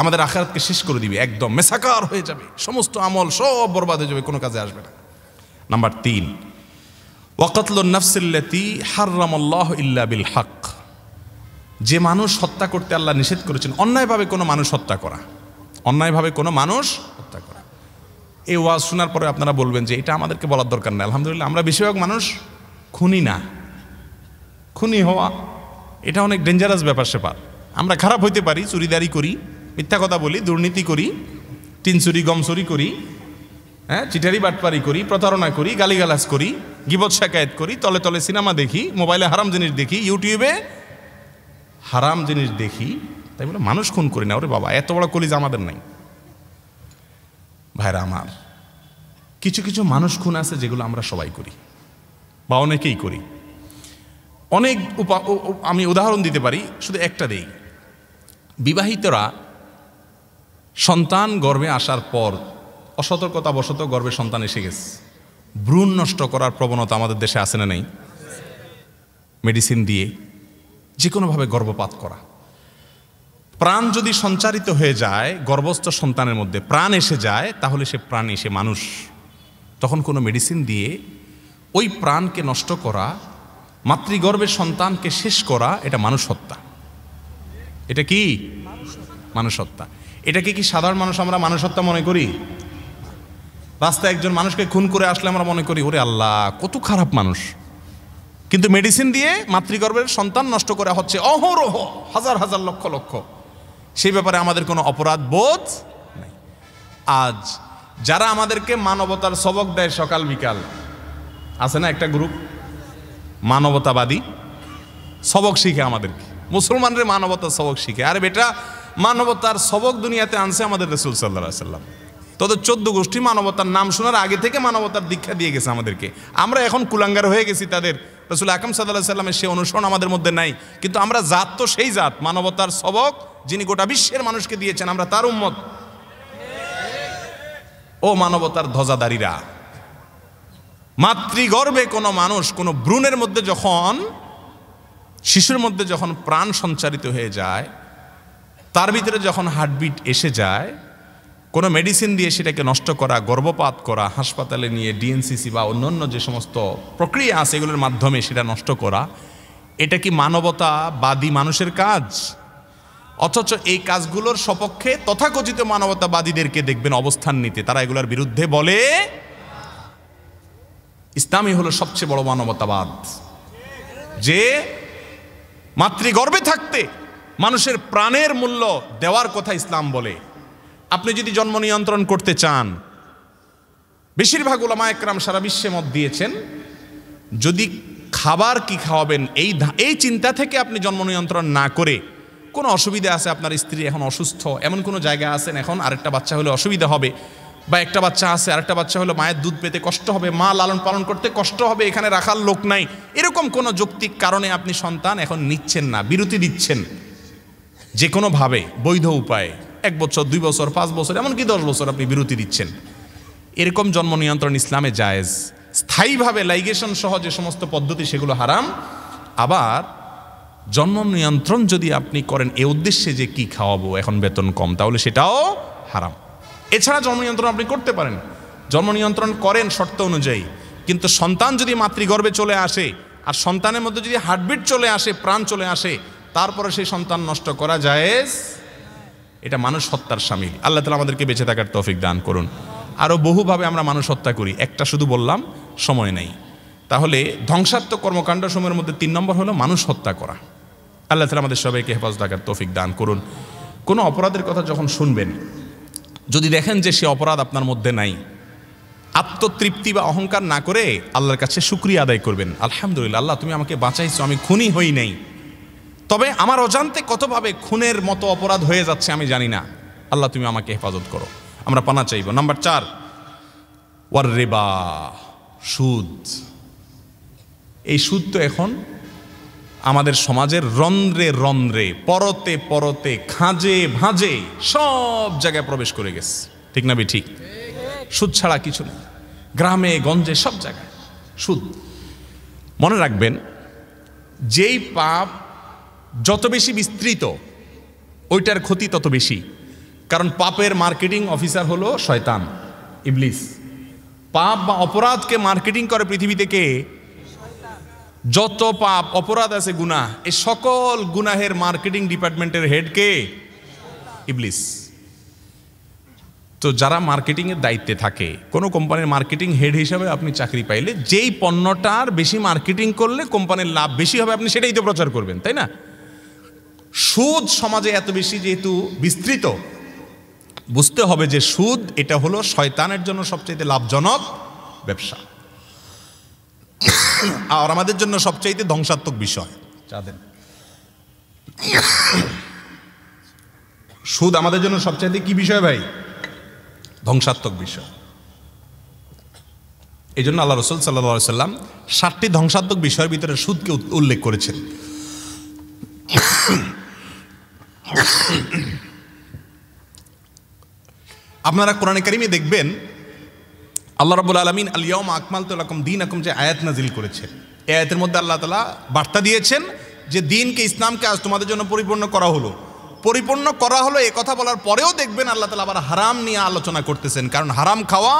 আমাদের আখিরাতকে শেষ করে দিবে, একদম মেসাকার হয়ে যাবে, সমস্ত আমল সব বরবাদ হয়ে যাবে, কোনো কাজে আসবে না। নাম্বার 3, ওয়াকাতলুন নাফসিল্লাতী হারামাল্লাহু ইল্লা বিল হক। যে মানুষ হত্যা করতে আল্লাহ নিষেধ করেছেন, অন্যায়ভাবে কোনো মানুষ হত্যা করা, অন্যায়ভাবে কোনো মানুষ হত্যা করা। এই ওয়াজ শোনার পরে আপনারা বলবেন যে এটা আমাদেরকে বলার দরকার নেই। আলহামদুলিল্লাহ, আমরা বেশিরভাগ মানুষ খুনি না। খুনি হওয়া এটা অনেক ডেঞ্জারাস ব্যাপার স্যাপার। আমরা খারাপ হইতে পারি, চুরিদারি করি, মিথ্যা কথা বলি, দুর্নীতি করি, টিন চুরি গম চুরি করি, হ্যাঁ, চিটারি বাটপারি করি, প্রতারণা করি, গালিগালাজ করি, গীবত শাকায়েত করি, তলে তলে সিনেমা দেখি, মোবাইলে হারাম জিনিস দেখি, ইউটিউবে হারাম জিনিস দেখি, তাই বলে মানুষ খুন করি না। ওরে বাবা, এত বড় কলিজা আমাদের নাই। ভাইরা আমার, কিছু কিছু মানুষ খুন আছে যেগুলো আমরা সবাই করি বা অনেকেই করি। অনেক আমি উদাহরণ দিতে পারি, শুধু একটা দেই। বিবাহিতরা সন্তান গর্ভে আসার পর অসতর্কতাবশত গর্ভে সন্তান এসে গেছে, ভ্রূণ নষ্ট করার প্রবণতা আমাদের দেশে আছে না নেই? মেডিসিন দিয়ে যে কোনোভাবে গর্ভপাত করা। প্রাণ যদি সঞ্চারিত হয়ে যায় গর্ভস্থ সন্তানের মধ্যে, প্রাণ এসে যায়, তাহলে সে প্রাণী, সে মানুষ। তখন কোনো মেডিসিন দিয়ে ওই প্রাণকে নষ্ট করা, মাতৃগর্ভের সন্তানকে শেষ করা, এটা মানুষ হত্যা। এটা কি মানুষ হত্যা? এটাকে কি সাধারণ মানুষ আমরা মানুষ হত্যা মনে করি? রাস্তায় একজন মানুষকে খুন করে আসলে আমরা মনে করি ওরে আল্লাহ কত খারাপ মানুষ। কিন্তু মেডিসিন দিয়ে মাতৃগর্ভের সন্তান নষ্ট করা হচ্ছে অহরহ, হাজার হাজার লক্ষ লক্ষ। সেই ব্যাপারে আমাদের কোনো অপরাধ বোধ নেই। আজ যারা আমাদেরকে মানবতার সবক দেয় সকাল বিকাল, আছে না একটা গ্রুপ মানবতাবাদী, সবক শিখে আমাদেরকে, মুসলমানদের মানবতার সবক শিখে। আরে বেটা, মানবতার সবক দুনিয়াতে আনছে আমাদের রাসূল সাল্লাল্লাহু আলাইহি ওয়াসাল্লাম। তোদের 14 গোষ্ঠী মানবতার নাম শোনার আগে থেকে মানবতার দীক্ষা দিয়ে গেছে আমাদেরকে। আমরা এখন কুলাঙ্গার হয়ে গেছি তাদের। রাসূল আকরাম সাল্লাল্লাহু আলাইহি ওয়াসাল্লামের সেই অনুসরণ আমাদের মধ্যে নাই। কিন্তু আমরা জাত তো সেই জাত, মানবতার সবক যিনি গোটা বিশ্বের মানুষকে দিয়েছেন, আমরা তার উম্মত। ও মানবতার ধ্বজাধারীরা, মাতৃগর্ভে কোনো মানুষ, কোনো ভ্রূণের মধ্যে যখন শিশুর মধ্যে যখন প্রাণ সঞ্চারিত হয়ে যায়, তার ভিতরে যখন হার্টবিট এসে যায়, কোনো মেডিসিন দিয়ে সেটাকে নষ্ট করা, গর্ভপাত করা, হাসপাতালে নিয়ে ডিএনসিসি বা অন্যান্য যে সমস্ত প্রক্রিয়া আছে এগুলোর মাধ্যমে সেটা নষ্ট করা, এটা কি মানবতাবাদী মানুষের কাজ? অথচ এই কাজগুলোর সপক্ষে তথাকথিত মানবতাবাদীদেরকে দেখবেন অবস্থান নিতে, তারা এগুলোর বিরুদ্ধে বলে ইসলামই হলো সবচেয়ে বড় মানবতাবাদ, যে মাতৃগর্ভে থাকতে মানুষের প্রাণের মূল্য দেওয়ার কথা ইসলাম বলে। আপনি যদি জন্ম নিয়ন্ত্রণ করতে চান, বেশিরভাগ উলামা একরাম সারা বিশ্বে মত দিয়েছেন, যদি খাবার কি খাওয়াবেন এই চিন্তা থেকে আপনি জন্ম নিয়ন্ত্রণ না করে, কোনো অসুবিধা আছে, আপনার স্ত্রী এখন অসুস্থ, এমন কোনো জায়গায় আছেন এখন আরেকটা বাচ্চা হলে অসুবিধা হবে, বা একটা বাচ্চা আছে আরেকটা বাচ্চা হলে মায়ের দুধ পেতে কষ্ট হবে, মা লালন পালন করতে কষ্ট হবে, এখানে রাখার লোক নাই, এরকম কোনো যৌক্তিক কারণে আপনি সন্তান এখন নিচ্ছেন না, বিরতি দিচ্ছেন, যে কোনোভাবে বৈধ উপায়ে 1 বছর 2 বছর 5 বছর এমনকি 10 বছর আপনি বিরতি দিচ্ছেন, এরকম জন্ম নিয়ন্ত্রণ ইসলামে জায়েজ। স্থায়ীভাবে লাইগেশন সহ যে সমস্ত পদ্ধতি সেগুলো হারাম। আবার জন্ম নিয়ন্ত্রণ যদি আপনি করেন এ উদ্দেশ্যে যে কি খাওয়াবো, এখন বেতন কম, তাহলে সেটাও হারাম। এছাড়া জন্ম নিয়ন্ত্রণ আপনি করতে পারেন, জন্ম নিয়ন্ত্রণ করেন শর্ত অনুযায়ী, কিন্তু সন্তান যদি মাতৃগর্ভে চলে আসে আর সন্তানের মধ্যে যদি হার্টবিট চলে আসে, প্রাণ চলে আসে, তারপরে সেই সন্তান নষ্ট করা জায়েজ, এটা মানুষ হত্যার শামিল। আল্লাহ তাআলা আমাদেরকে বেঁচে থাকার তৌফিক দান করুন। আরও বহুভাবে আমরা মানুষ হত্যা করি, একটা শুধু বললাম, সময় নেই। তাহলে ধ্বংসাত্মক কর্মকাণ্ড সময়ের মধ্যে 3 নম্বর হলো মানুষ হত্যা করা। আল্লাহ তাআলা আমাদের সবাইকে হেফাজত থাকার তৌফিক দান করুন। কোনো অপরাধের কথা যখন শুনবেন, যদি দেখেন যে সে অপরাধ আপনার মধ্যে নাই, আত্মতৃপ্তি বা অহংকার না করে আল্লাহর কাছে শুকরিয়া আদায় করবেন। আলহামদুলিল্লাহ, আল্লাহ তুমি আমাকে বাঁচাইছো, আমি খুনি হই নাই, তবে আমার অজান্তে কতভাবে খুনের মতো অপরাধ হয়ে যাচ্ছে আমি জানি না, আল্লাহ তুমি আমাকে হেফাজত করো, আমরা পানা চাইব। নাম্বার 4, ওয়ার রিবা, সুদ। এই সুদ তো এখন আমাদের সমাজের রন্ধ্রে রন্ধ্রে, পরতে পরতে, খাঁজে ভাঁজে সব জায়গায় প্রবেশ করে গেছে, ঠিক না? ঠিক। সুদ ছাড়া কিছু নেই, গ্রামে গঞ্জে সব জায়গায় সুদ। মনে রাখবেন, যেই পাপ যত বেশি বিস্তৃত ওইটার ক্ষতি তত বেশি, কারণ পাপের মার্কেটিং অফিসার হলো শয়তান, ইবলিস। পাপ বা অপরাধকে মার্কেটিং করে পৃথিবী থেকে। যত পাপ অপরাধ আছে, গুনাহ, এই সকল গুনাহের মার্কেটিং ডিপার্টমেন্টের হেড কে? ইবলিস। তো যারা মার্কেটিং এর দায়িত্বে থাকে, কোনো কোম্পানির মার্কেটিং হেড হিসাবে আপনি চাকরি পাইলে, যেই পণ্যটার বেশি মার্কেটিং করলে কোম্পানির লাভ বেশি হবে আপনি সেটাই তো প্রচার করবেন, তাই না? সুদ সমাজে এত বেশি যেহেতু বিস্তৃত, বুঝতে হবে যে সুদ এটা হলো শয়তানের জন্য সবচাইতে লাভজনক ব্যবসা, আর আমাদের জন্য সবচাইতে ধ্বংসাত্মক বিষয়। সুদ আমাদের জন্য সবচাইতে কি বিষয় ভাই? ধ্বংসাত্মক বিষয়। এই জন্য আল্লাহ রাসূল সাল্লাল্লাহু আলাইহি সাল্লাম 7টি ধ্বংসাত্মক বিষয়ের ভিতরে সুদকে উল্লেখ করেছেন। আপনারা কোরআনে কারিমে দেখবেন আল্লাহ রাব্বুল আলামিন আল ইয়াউমা আকমালতু লাকুম দীনাকুম যে আয়াত নাজিল করেছেন, এই আয়াতের মধ্যে আল্লাহ তাআলা বার্তা দিয়েছেন যে দিনকে, ইসলামকে আজ তোমাদের জন্য পরিপূর্ণ করা হলো। পরিপূর্ণ করা হলো এ কথা বলার পরেও দেখবেন আল্লাহ তাআলা আবার হারাম নিয়ে আলোচনা করতেছেন, কারণ হারাম খাওয়া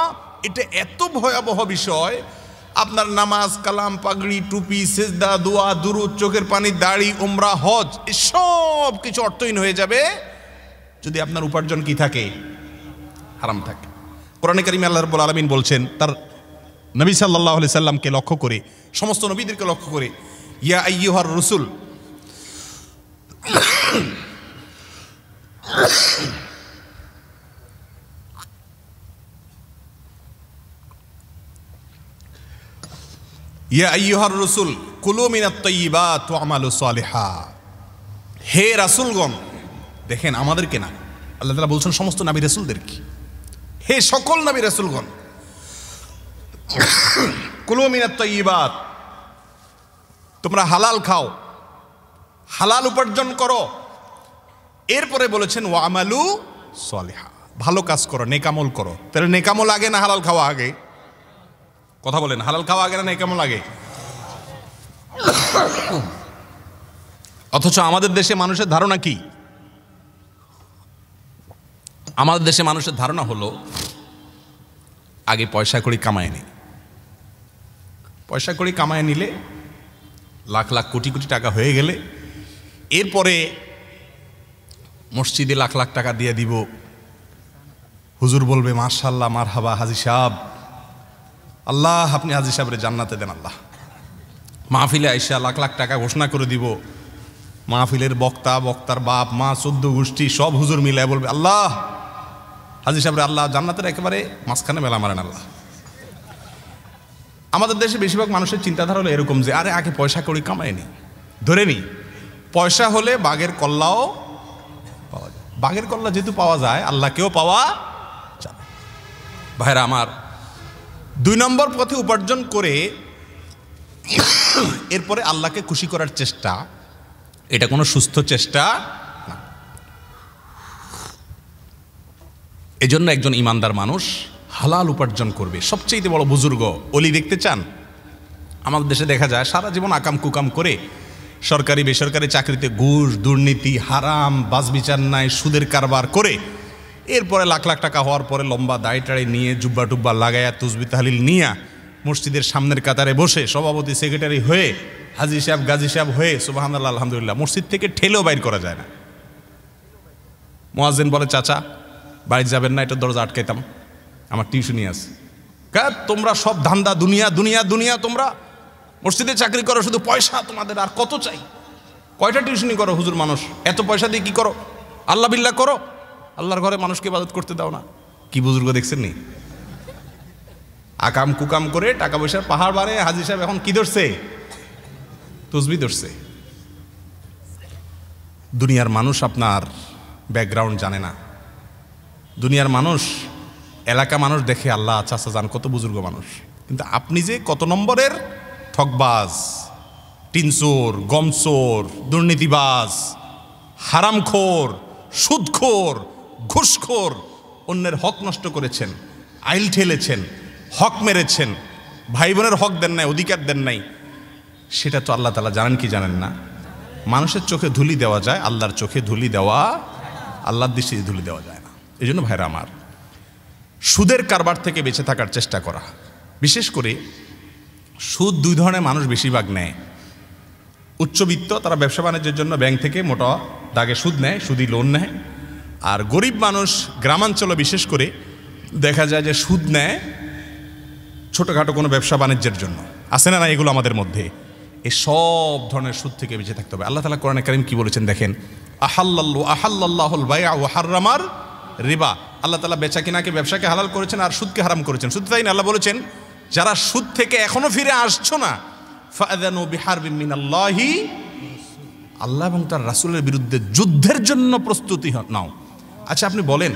এটা এত ভয়াবহ বিষয়, আপনার নামাজ, কালাম, পাগড়ি, টুপি, সেজদা, দোয়া, দুরূদ, চোখের পানি, দাড়ি, উমরা, হজ, সব কিছু অর্থহীন হয়ে যাবে যদি আপনার উপার্জন কি থাকে? হারাম থাকে। কোরআনে কারিমে আল্লাহ রাব্বুল আলামিন বলছেন তার নবী সাল্লাল্লাহু আলাইহি সাল্লামকে লক্ষ্য করে, সমস্ত নবীদেরকে লক্ষ্য করে, ইয়া আইয়ুহার রাসূল, ইয়া আইয়ুহার রাসূল কুলু মিনাত তাইয়্যিবাত ওয়া আমালু সালিহা। হে রাসূলগণ, দেখেন আমাদেরকে না, আল্লাহ তাআলা বলছেন সমস্ত নবী রাসূলদেরকে, হে সকল নবী রাসূলগণ, কুলু মিনাত তাইয়্যিবাত, তোমরা হালাল খাও, হালাল উপার্জন করো। এরপরে বলেছেন ওয়া আমালু সালিহা, ভালো কাজ করো, নেকামল করো। তাহলে নেকামল আগে না হালাল খাওয়া আগে? কথা বলেন, হালাল খাওয়া আগে না নেকামল আগে? অথচ আমাদের দেশে মানুষের ধারণা কি? আমাদের দেশে মানুষের ধারণা হলো আগে পয়সা কড়ি কামায় নি, পয়সা কড়ি কামায় নিলে লাখ লাখ কোটি কোটি টাকা হয়ে গেলে এরপরে মসজিদে লাখ লাখ টাকা দিয়ে দিব, হুজুর বলবে মাশাআল্লাহ মারহাবা হাজী সাহেব, আল্লাহ আপনি হাজী সাহেবরে জান্নাতে দেন আল্লাহ। মাহফিলে আইসা লাখ লাখ টাকা ঘোষণা করে দিব, মাহফিলের বক্তা, বক্তার বাপ মা 14 গোষ্ঠী সব হুজুর মিলায় বলবে আল্লাহ হাজী সাহেবরে আল্লাহ জান্নাতের একেবারে মাঝখানে মেলা মারেন আল্লাহ। আমাদের দেশে বেশিরভাগ মানুষের চিন্তাধারা হলো এরকম যে আরে আগে পয়সা কড়ি কামায়নি, ধরে নি পয়সা হলে বাঘের কল্লাও পাওয়া যায়, বাঘের কল্লা যেহেতু পাওয়া যায় আল্লাহকেও পাওয়া যাবে। ভাইরা আমার, 2 নম্বর পথে উপার্জন করে এরপরে আল্লাহকে খুশি করার চেষ্টা, এটা কোনো সুস্থ চেষ্টা না। এজন্য একজন ইমানদার মানুষ হালাল উপার্জন করবে। সবচেয়ে বড় বুজুর্গ অলি দেখতে চান? আমাদের দেশে দেখা যায় সারা জীবন আকাম কুকাম করে সরকারি বেসরকারি চাকরিতে ঘুষ, দুর্নীতি, হারাম, বাজবিচার নাই, সুদের কারবার করে এরপরে লাখ লাখ টাকা হওয়ার পরে লম্বা দাড়ি টাড়ি নিয়ে জুব্বা টুব্বা লাগায়া তুসবি তাহলিল নিয়া মসজিদের সামনের কাতারে বসে সভাপতি সেক্রেটারি হয়ে হাজী সাহেব গাজী সাহেব হয়ে সুবহানাল্লাহ আলহামদুলিল্লাহ মসজিদ থেকে ঠেলেও বাইর করা যায় না। মুয়াজ্জিন বলে চাচা বাড়ি যাবেন না, এটা দরজা আটকাইতাম, আমার টিউশনই আছে। তোমরা সব ধান্দা দুনিয়া দুনিয়া দুনিয়া, তোমরা মসজিদে চাকরি করো শুধু পয়সা, তোমাদের আর কত চাই? কয়টা টিউশনি করো হুজুর মানুষ, এত পয়সা দিয়ে কি করো? আল্লাহ বিল্লাহ করো, আল্লাহর ঘরে মানুষকে ইবাদত করতে দাও না। কি বুজুর্গ দেখছেন নি? আকাম কুকাম করে টাকা পয়সার পাহাড় বাড়ে। হাজী সাহেব এখন কি ধরছে? তসবিহ ধরছে। দুনিয়ার মানুষ আপনার ব্যাকগ্রাউন্ড জানে না। দুনিয়ার মানুষ, এলাকা মানুষ দেখে আল্লাহ আচ্ছা আচ্ছা জান কত বুজুর্গ মানুষ, কিন্তু আপনি যে কত নম্বরের ঠকবাজ, টিনচোর, গমচোর, দুর্নীতিবাজ, হারামখোর, সুদখোর, ঘুষখোর, অন্যের হক নষ্ট করেছেন, আইল ঠেলেছেন, হক মেরেছেন, ভাই বোনের হক দেন নাই, অধিকার দেন নাই, সেটা তো আল্লাহ তাআলা জানেন কি জানেন না? মানুষের চোখে ধুলি দেওয়া যায়, আল্লাহর চোখে ধুলি দেওয়া, আল্লাহর দৃষ্টিতে ধুলি দেওয়া যায় না। এই জন্য ভাইরা আমার, সুদের কারবার থেকে বেঁচে থাকার চেষ্টা করা। বিশেষ করে সুদ 2 ধরনের মানুষ বেশিরভাগ নেয়। উচ্চবিত্ত, তারা ব্যবসা বাণিজ্যের জন্য ব্যাংক থেকে মোটা দাগে সুদ নেয়, সুদি লোন নেয়। আর গরিব মানুষ গ্রামাঞ্চলে বিশেষ করে দেখা যায় যে সুদ নেয় ছোটোখাটো কোনো ব্যবসা বাণিজ্যের জন্য। আছে না না এগুলো আমাদের মধ্যে? এই সব ধরনের সুদ থেকে বেঁচে থাকতে হবে। আল্লাহ তাআলা কোরআনে কারীম কি বলেছেন দেখেন, আহাল্লাল্লাহুল বাইআ ওয়া হাররামার রিবা। আল্লাহ তাআলা বেচা কিনাকে, ব্যবসাকে হালাল করেছেন আর সুদকে হারাম করেছেন। শুধু তাই না, আল্লাহ বলেছেন যারা সুদ থেকে এখনো ফিরে আসছো না, ফাআযানু বিহারবিন মিনাল্লাহি, আল্লাহ এবং তার রাসূলের বিরুদ্ধে যুদ্ধের জন্য প্রস্তুতি নাও। আচ্ছা আপনি বলেন,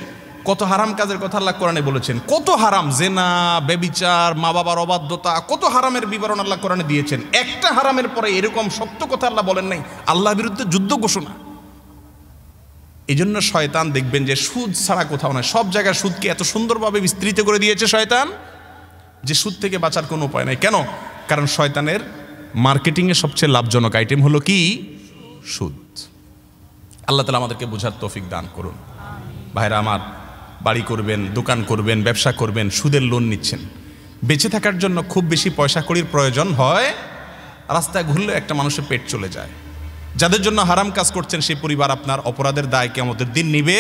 কত হারাম কাজের কথা আল্লাহ কোরআনে বলেছেন, কত হারাম, জেনা, ব্যভিচার, মা বাবার অবাধ্যতা, কত হারামের বিবরণ আল্লাহ কোরআনে দিয়েছেন। একটা হারামের পরে এরকম শক্ত কথা আল্লাহ বলেন নাই, আল্লাহর বিরুদ্ধে যুদ্ধ ঘোষণা। এই জন্য শয়তান দেখবেন যে সুদ ছাড়া কোথাও নয়, সব জায়গায় সুদকে এত সুন্দরভাবে বিস্তৃত করে দিয়েছে শয়তান যে সুদ থেকে বাঁচার কোনো উপায় নাই। কেন? কারণ শয়তানের মার্কেটিংয়ের সবচেয়ে লাভজনক আইটেম হলো কি? সুদ। আল্লাহ তাআলা আমাদেরকে বোঝার তৌফিক দান করুন। ভাইরা আমার, বাড়ি করবেন, দোকান করবেন, ব্যবসা করবেন, সুদের লোন নিচ্ছেন। বেঁচে থাকার জন্য খুব বেশি পয়সা কড়ির প্রয়োজন হয়, রাস্তায় ঘুরলে একটা মানুষের পেট চলে যায়। যাদের জন্য হারাম কাজ করছেন সেই পরিবার আপনার অপরাধের দায় কিয়ামতের দিন নিবে।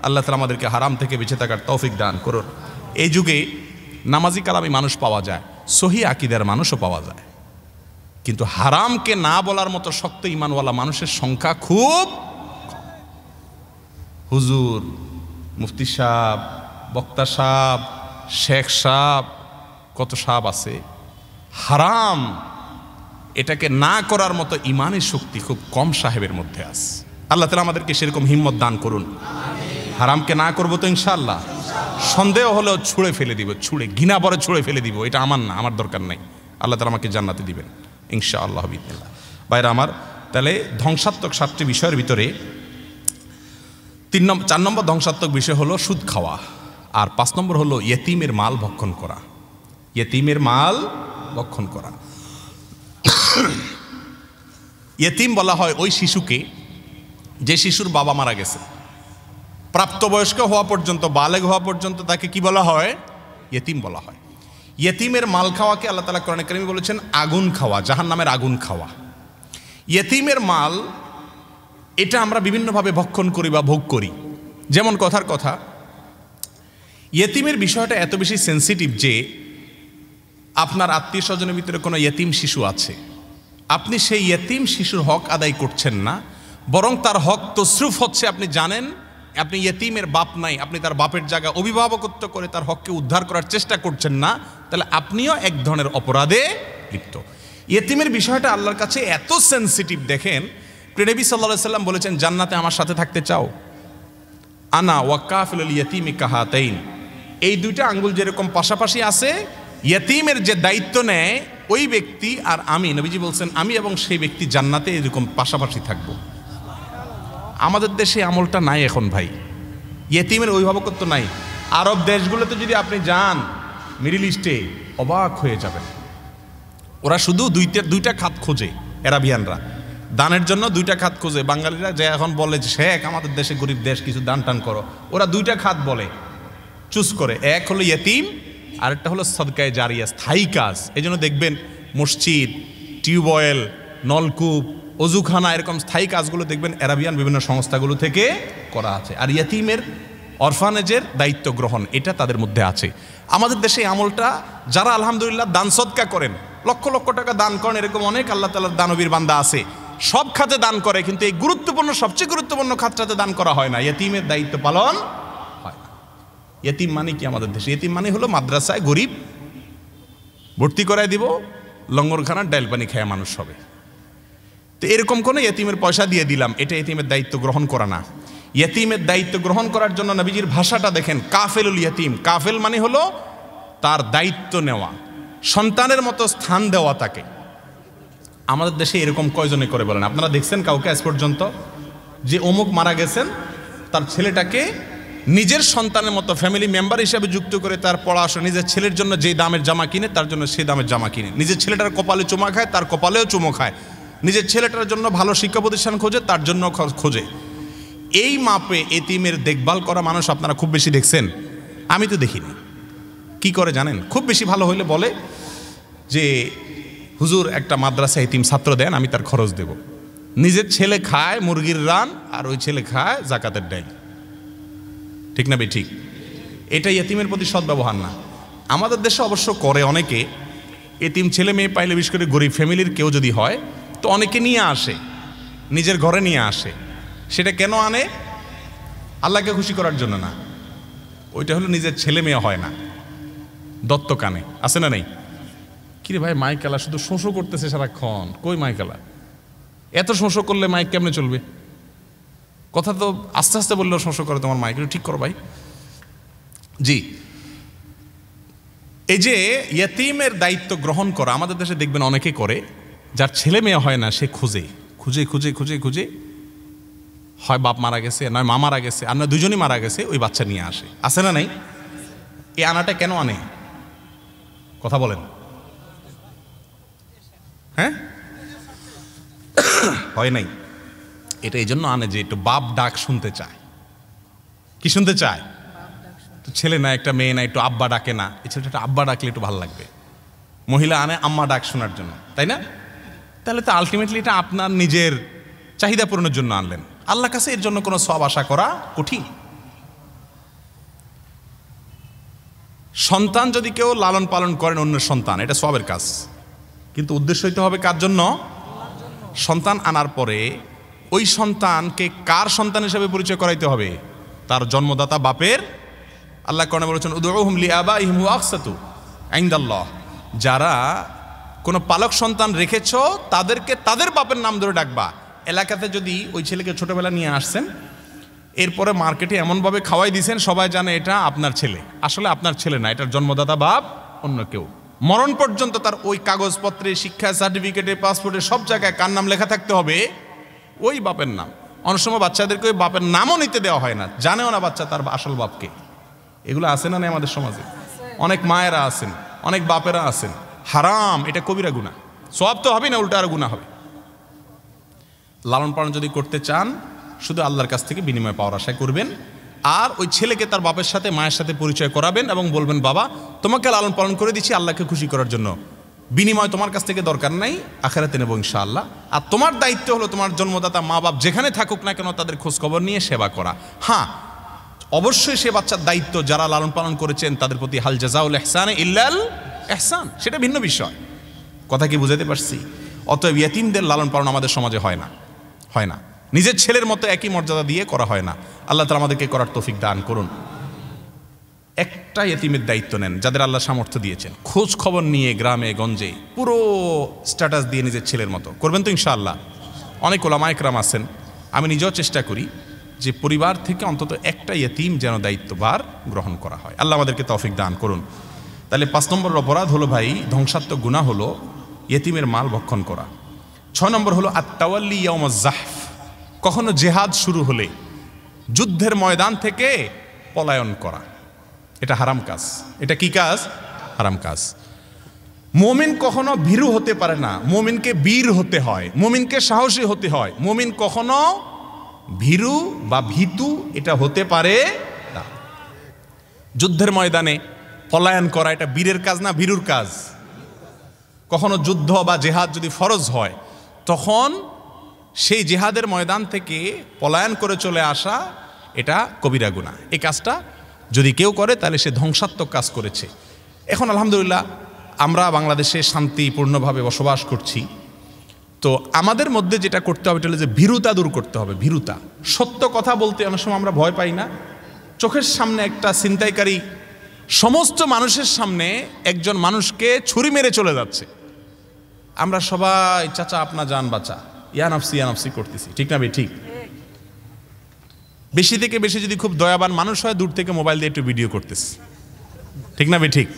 আল্লাহ তাআলা আমাদেরকে হারাম থেকে বেঁচে থাকার তৌফিক দান করুন। এই যুগে নামাজি কালামি মানুষ পাওয়া যায়, সহি আকীদার মানুষও পাওয়া যায়, কিন্তু হারামকে না বলার মতো শক্ত ঈমানওয়ালা মানুষের সংখ্যা খুব কম। হুজুর, মুফতি সাহেব, বক্তা সাহেব, শেখ সাহেব, কত সাহেব আছে, হারাম এটাকে না করার মতো ইমানের শক্তি খুব কম সাহেবের মধ্যে আছে। আল্লাহ তাআলা আমাদেরকে সেরকম হিম্মত দান করুন। হারামকে না করবো তো ইনশাআল্লাহ, সন্দেহ হলেও ছুঁড়ে ফেলে দিব, ছুঁড়ে ঘৃণা পরে ছুঁড়ে ফেলে দিব, এটা আমার না, আমার দরকার নাই। আল্লাহ তাআলা আমাকে জান্নাতে দিবেন ইনশাআল্লাহ বিসমিল্লাহ। ভাইরা আমার, তাহলে ধ্বংসাত্মক 7টি বিষয়ের ভিতরে 4 নম্বর ধ্বংসাত্মক বিষয় হলো সুদ খাওয়া, আর 5 নম্বর হলো ইয়েতিমের মাল ভক্ষণ করা। ইয়েতিমের মাল ভক্ষণ করা। ইয়েতিম বলা হয় ওই শিশুকে যে শিশুর বাবা মারা গেছে, প্রাপ্তবয়স্ক হওয়া পর্যন্ত, বালেগ হওয়া পর্যন্ত তাকে কি বলা হয়? ইয়েতিম বলা হয়। ইয়েতিমের মাল খাওয়াকে আল্লাহ তাআলা কোরআনে কারিমে বলেছেন আগুন খাওয়া, জাহান্নামের আগুন খাওয়া। ইয়েতিমের মাল এটা আমরা বিভিন্নভাবে ভক্ষণ করি বা ভোগ করি। যেমন কথার কথা, ইয়েতিমের বিষয়টা এত বেশি সেন্সিটিভ যে আপনার আত্মীয় স্বজনের ভিতরে কোনো ইয়েতিম শিশু আছে, আপনি সেই ইয়েতিম শিশুর হক আদায় করছেন না, বরং তার হক তসরুফ হচ্ছে। আপনি জানেন আপনি ইয়েতিমের বাপ নাই, আপনি তার বাপের জায়গা অভিভাবকত্ব করে তার হককে উদ্ধার করার চেষ্টা করছেন না, তাহলে আপনিও এক ধরনের অপরাধে লিপ্ত। ইয়েতিমের বিষয়টা আল্লাহর কাছে এত সেন্সিটিভ। দেখেন নবী সাল্লাল্লাহু আলাইহি সাল্লাম বলেছেন, জান্নাতে আমার সাথে থাকতে চাও? আনা ওয়া কাফিলুল ইয়াতীমি কাহাতাইন, এই দুইটা আঙ্গুল যেরকম পাশাপাশি আছে, ইয়েতিমের যে দায়িত্ব নেয় ওই ব্যক্তি আর আমি, নবীজি বলছেন আমি এবং সেই ব্যক্তি জান্নাতে এরকম পাশাপাশি থাকবো। আমাদের দেশে আমলটা নাই এখন ভাই, ইয়েতিমের অভিভাবকত্ব নাই। আরব দেশগুলোতে যদি আপনি যান, মিডল ইস্টে, অবাক হয়ে যাবেন। ওরা শুধু দুইটা খাত খোঁজে, অ্যারাবিয়ানরা দানের জন্য দুইটা খাত খোঁজে। বাঙালিরা যে এখন বলে যে শেখ আমাদের দেশে গরিব দেশ, কিছু দান টান করো, ওরা দুইটা খাত বলে, চুজ করে। এক হলো ইয়েতিম, আরেকটা হলো সদকায়ে জারিয়া, স্থায়ী কাজ। এই জন্য দেখবেন মসজিদ, টিউবওয়েল, নলকূপ, অজুখানা, এরকম স্থায়ী কাজগুলো দেখবেন অ্যারাবিয়ান বিভিন্ন সংস্থাগুলো থেকে করা আছে। আর ইয়েতিমের অরফানেজের দায়িত্ব গ্রহণ, এটা তাদের মধ্যে আছে। আমাদের দেশে আমলটা যারা আলহামদুলিল্লাহ দান সদকা করেন, লক্ষ লক্ষ টাকা দান করেন, এরকম অনেক আল্লাহ তাআলার দানবীর বান্দা আছে, সব খাতে দান করে, কিন্তু এই গুরুত্বপূর্ণ, সবচেয়ে গুরুত্বপূর্ণ খাতটাতে দান করা হয় না, ইয়েতিমের দায়িত্ব পালন হয় না। ইয়েতিম মানে কি আমাদের দেশে? ইয়েতিম মানে হলো মাদ্রাসায় গরিব ভর্তি করায় দিব, লঙ্গরখানার ডাইল পানি খায় মানুষ হবে। তো এরকম কোনো ইয়েতিমের পয়সা দিয়ে দিলাম, এটা ইয়েতিমের দায়িত্ব গ্রহণ করা না। ইয়েতিমের দায়িত্ব গ্রহণ করার জন্য নবীজির ভাষাটা দেখেন, কাফেলুল ইয়েতিম। কাফেল মানে হলো তার দায়িত্ব নেওয়া, সন্তানের মতো স্থান দেওয়া তাকে। আমাদের দেশে এরকম কয়জনে করে বলেন? আপনারা দেখছেন কাউকে আজ পর্যন্ত যে অমুক মারা গেছেন, তার ছেলেটাকে নিজের সন্তানের মতো ফ্যামিলি মেম্বার হিসেবে যুক্ত করে তার পড়াশোনা, নিজের ছেলের জন্য যেই দামের জামা কিনে তার জন্য সেই দামের জামা কিনে, নিজের ছেলেটার কপালে চুমা খায় তার কপালেও চুমো খায়, নিজের ছেলেটার জন্য ভালো শিক্ষা প্রতিষ্ঠান খোঁজে তার জন্য খোঁজে। এই মাপে এতিমের দেখভাল করা মানুষ আপনারা খুব বেশি দেখছেন? আমি তো দেখিনি। কি করে জানেন? খুব বেশি ভালো হইলে বলে যে হুজুর একটা মাদ্রাসা এতিম ছাত্র দেন, আমি তার খরচ দেব। নিজের ছেলে খায় মুরগির রান, আর ওই ছেলে খায় জাকাতের ডাল। ঠিক না ঠিক? এটা এতিমের প্রতি সদ্ব্যবহার না। আমাদের দেশে অবশ্য করে অনেকে, এতিম ছেলে মেয়ে পাইলে, বিশেষ করে গরিব ফ্যামিলির কেউ যদি হয়, তো অনেকে নিয়ে আসে, নিজের ঘরে নিয়ে আসে। সেটা কেন আনে? আল্লাহকে খুশি করার জন্য না, ওইটা হলো নিজের ছেলে মেয়ে হয় না, দত্ত কানে আছে না নেই? কিরে ভাই মাইকালা শুধু শোষো করতেছে সারাক্ষণ, কই মাইকালা? এত শোষো করলে মাইক কেমনে চলবে? কথা তো আস্তে আস্তে বললেও শোষো করে তোমার মাইক, ঠিক করো ভাই। জি, এই যে ইয়েতিমের দায়িত্ব গ্রহণ করা আমাদের দেশে দেখবেন অনেকে করে, যার ছেলে মেয়ে হয় না সে খুঁজে খুঁজে খুঁজে খুঁজে খুঁজে, হয় বাপ মারা গেছে, নয় মা মারা গেছে, আর নয় দুজনই মারা গেছে, ওই বাচ্চা নিয়ে আসে। আছে না নাই? এই আনাটা কেন আনে? কথা বলেন। হ্যাঁ, হয় নাই। এটা এই জন্য আনে যে একটু বাপ ডাক শুনতে চায়। কি শুনতে চায়? তো ছেলে না, একটা মেয়ে না, একটু আব্বা ডাকে না, এই ছেলেটা একটা আব্বা ডাকলে একটু ভালো লাগবে। মহিলা আনে আম্মা ডাক শোনার জন্য, তাই না? তাহলে তো আলটিমেটলি এটা আপনার নিজের চাহিদা পূরণের জন্য আনলেন। আল্লাহর কাছে এর জন্য কোনো সওয়াব আশা করা কঠিন। সন্তান যদি কেউ লালন পালন করেন অন্যের সন্তান, এটা সওয়াবের কাজ, কিন্তু উদ্দেশ্য হইতে হবে কার জন্য? সন্তান আনার পরে ওই সন্তানকে কার সন্তান হিসেবে পরিচয় করাইতে হবে? তার জন্মদাতা বাপের। আল্লাহ কোরআনে বলেছেন উদউহুম লিআবাইহিম হুয়া আকসাতু ইনদাল্লাহ। যারা কোনো পালক সন্তান রেখেছ তাদেরকে তাদের বাপের নাম ধরে ডাকবা। এলাকাতে যদি ওই ছেলেকে ছোটবেলা নিয়ে আসছেন, এরপরে মার্কেটে এমনভাবে খাওয়াই দিয়েছেন সবাই জানে এটা আপনার ছেলে, আসলে আপনার ছেলে না, এটার জন্মদাতা বাপ অন্য কেউ। মরণ পর্যন্ত তার ওই কাগজপত্রে, শিক্ষা সার্টিফিকেটে, পাসপোর্টে, সব জায়গায় কার নাম লেখা থাকতে হবে? ওই বাপের নাম। অনেক সময় বাচ্চাদেরকে ওই বাপের নামও নিতে দেওয়া হয় না, জানেও না বাচ্চা তার আসল বাপকে। এগুলো আছে না নেই আমাদের সমাজে? অনেক মায়েরা আছেন, অনেক বাপেরা আছেন। হারাম, এটা কবিরা গুনাহ। সওয়াব তো হবে না, উল্টা আরো গুনাহ হবে। লালন পালন যদি করতে চান শুধু আল্লাহর কাছ থেকে বিনিময় পাওয়ার আশা করবেন। আর ওই ছেলেকে তার বাপের সাথে মায়ের সাথে পরিচয় করাবেন এবং বলবেন, বাবা তোমাকে লালন পালন করে দিচ্ছি আল্লাহকে খুশি করার জন্য, বিনিময় তোমার কাছ থেকে দরকার নাই, আখিরাতে নেব ইনশাআল্লাহ। আর তোমার দায়িত্ব হলো তোমার জন্মদাতা মা বাপ যেখানে থাকুক না কেন তাদের খোঁজখবর নিয়ে সেবা করা। হ্যাঁ, অবশ্যই সে বাচ্চার দায়িত্ব যারা লালন পালন করেছেন তাদের প্রতি হাল জাযাউল ইহসানে ইল্লাল ইহসান, সেটা ভিন্ন বিষয়। কথা কি বুঝাতে পারছি? অতএব ইয়েতিমদের লালন পালন আমাদের সমাজে হয় না, নিজের ছেলের মতো একই মর্যাদা দিয়ে করা হয় না। আল্লাহ তাআলা আমাদেরকে করার তৌফিক দান করুন। একটা ইয়েতিমের দায়িত্ব নেন যাদের আল্লাহ সামর্থ্য দিয়েছেন, খোঁজ খবর নিয়ে গ্রামে গঞ্জে পুরো স্ট্যাটাস দিয়ে নিজের ছেলের মতো করবেন তো ইনশাআল্লাহ। অনেক ওলামা ইকরাম আছেন, আমি নিজেও চেষ্টা করি যে পরিবার থেকে অন্তত একটা ইয়েতিম যেন দায়িত্বভার গ্রহণ করা হয়। আল্লাহ আমাদেরকে তৌফিক দান করুন। তাহলে 5 নম্বর অপরাধ হলো ভাই, ধ্বংসাত্মক গুনাহ হলো ইয়েতিমের মাল ভক্ষণ করা। 6 নম্বর হলো আত-তাওয়াল্লি ইয়াউমাজ জাহফ, কখনো জেহাদ শুরু হলে যুদ্ধের ময়দান থেকে পলায়ন করা, এটা হারাম কাজ। এটা কি কাজ? হারাম কাজ। মুমিন কখনো ভীরু হতে পারে না, মুমিনকে বীর হতে হয়, মুমিনকে সাহসী হতে হয়। মুমিন কখনো ভীরু বা ভীতু এটা হতে পারে না। যুদ্ধের ময়দানে পলায়ন করা এটা বীরের কাজ না ভীরুর কাজ? কখনো যুদ্ধ বা জেহাদ যদি ফরজ হয় তখন সেই জেহাদের ময়দান থেকে পলায়ন করে চলে আসা এটা কবিরা গুনাহ। এই কাজটা যদি কেউ করে তাহলে সে ধ্বংসাত্মক কাজ করেছে। এখন আলহামদুলিল্লাহ আমরা বাংলাদেশে শান্তিপূর্ণভাবে বসবাস করছি, তো আমাদের মধ্যে যেটা করতে হবে এটা হলো যে ভীরুতা দূর করতে হবে। ভীরুতা, সত্য কথা বলতে অনেক সময় আমরা ভয় পাই না। চোখের সামনে একটা ছিনতাইকারী সমস্ত মানুষের সামনে একজন মানুষকে ছুরি মেরে চলে যাচ্ছে, আমরা সবাই চাচা আপনা জান বাঁচা ইয়া নাফসি করতেছি, ঠিক না ভাই? ঠিক। বেশি থেকে বেশি যদি খুব দয়াবান মানুষ হয় দূর থেকে মোবাইল দিয়ে একটু ভিডিও করতেছে, ঠিক না ভাই? ঠিক।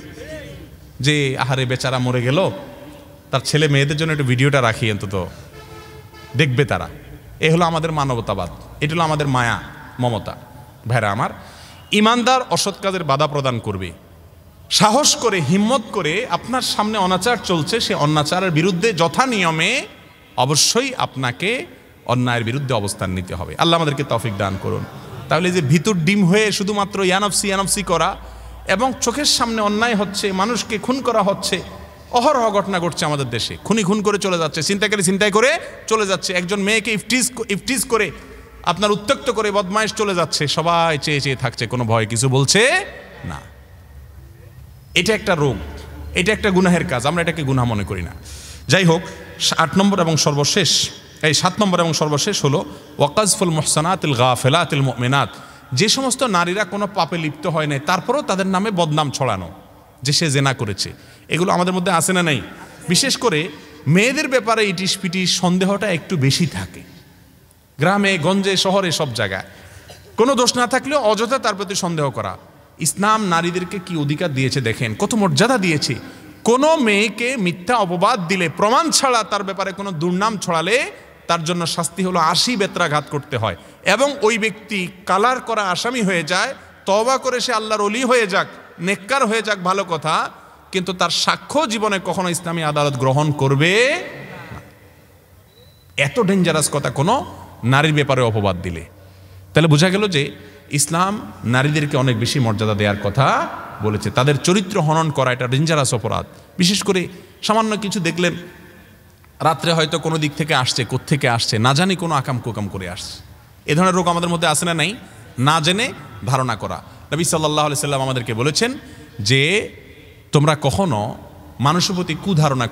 যে আহারে বেচারা মরে গেল, তার ছেলে মেয়েদের জন্য একটু ভিডিওটা রাখি অন্তত দেখবে তারা। এ হলো আমাদের মানবতাবাদ, এটা হলো আমাদের মায়া মমতা। ভাইরা আমার, ইমানদার অসৎ কাজের বাধা প্রদান করবে, সাহস করে হিম্মত করে আপনার সামনে অনাচার চলছে সে অনাচারের বিরুদ্ধে যথা নিয়মে অবশ্যই আপনাকে অন্যায়ের বিরুদ্ধে অবস্থান নিতে হবে। আল্লাহ আমাদেরকে তৌফিক দান করুন। তাহলে যে ভিতর ডিম হয়ে শুধুমাত্র ইয়ানফসি করা এবং চোখের সামনে অন্যায় হচ্ছে, মানুষকে খুন করা হচ্ছে, অহরহ ঘটনা ঘটছে আমাদের দেশে। খুন করে চলে যাচ্ছে, ছিনতাই করে চলে যাচ্ছে, একজন মেয়েকে ইফটিজ করে আপনার উত্ত্যক্ত করে বদমাইশ চলে যাচ্ছে, সবাই চেয়ে চেয়ে থাকছে, কোনো ভয় কিছু বলছে না। এটা একটা রোগ, এটা একটা গুনাহের কাজ, আমরা এটাকে গুনাহ মনে করি না। যাই হোক, 7 নম্বর এবং সর্বশেষ হলো ওয়াকাজফুল মুহসানাতিল গাফিলাতিল মুমিনাত, যে সমস্ত নারীরা কোনো পাপে লিপ্ত হয় নাই তারপরেও তাদের নামে বদনাম ছড়ানো যে সে জেনা করেছে, এগুলো আমাদের মধ্যে আছে না নাই? বিশেষ করে মেয়েদের ব্যাপারে ইটিস পিটিস সন্দেহটা একটু বেশি থাকে, গ্রামে গঞ্জে শহরে সব জায়গায়। কোনো দোষ না থাকলেও অযথা তার প্রতি সন্দেহ করা। ইসলাম নারীদেরকে কি অধিকার দিয়েছে দেখেন, কত মর্যাদা দিয়েছে। কোনো মেয়েকে মিথ্যা অপবাদ দিলে, প্রমাণ ছাড়া তার ব্যাপারে কোনো দুর্নাম ছড়ালে তার জন্য শাস্তি হলো 80 বেত্রাঘাত করতে হয়, এবং ওই ব্যক্তি কালার করা আসামি হয়ে যায়। তওবা করে সে আল্লাহর ওলি হয়ে যাক, নেককার হয়ে যাক, ভালো কথা, কিন্তু তার সাক্ষ্য জীবনে কখনো ইসলামী আদালত গ্রহণ করবে না। এত ডেঞ্জারাস কথা কোনো নারীর ব্যাপারে অপবাদ দিলে। তাহলে বোঝা গেল যে ইসলাম নারীদেরকে অনেক বেশি মর্যাদা দেওয়ার কথা বলেছে। তাদের চরিত্র হনন করা এটা ডেঞ্জারাস অপরাধ। বিশেষ করে সামান্য কিছু দেখলেন, রাত্রে হয়তো কোনো দিক থেকে আসছে, কোত্থেকে আসছে না জানি, কোনো আকাম কুকাম করে আসছে। এ ধরনের রোগ আমাদের মধ্যে আছে না নাই? না জেনে ধারণা করা। নবী সাল্লাল্লাহু আলাইহি সাল্লাম আমাদেরকে বলেছেন যে তোমরা কখনো মানুষের প্রতি কুধারণা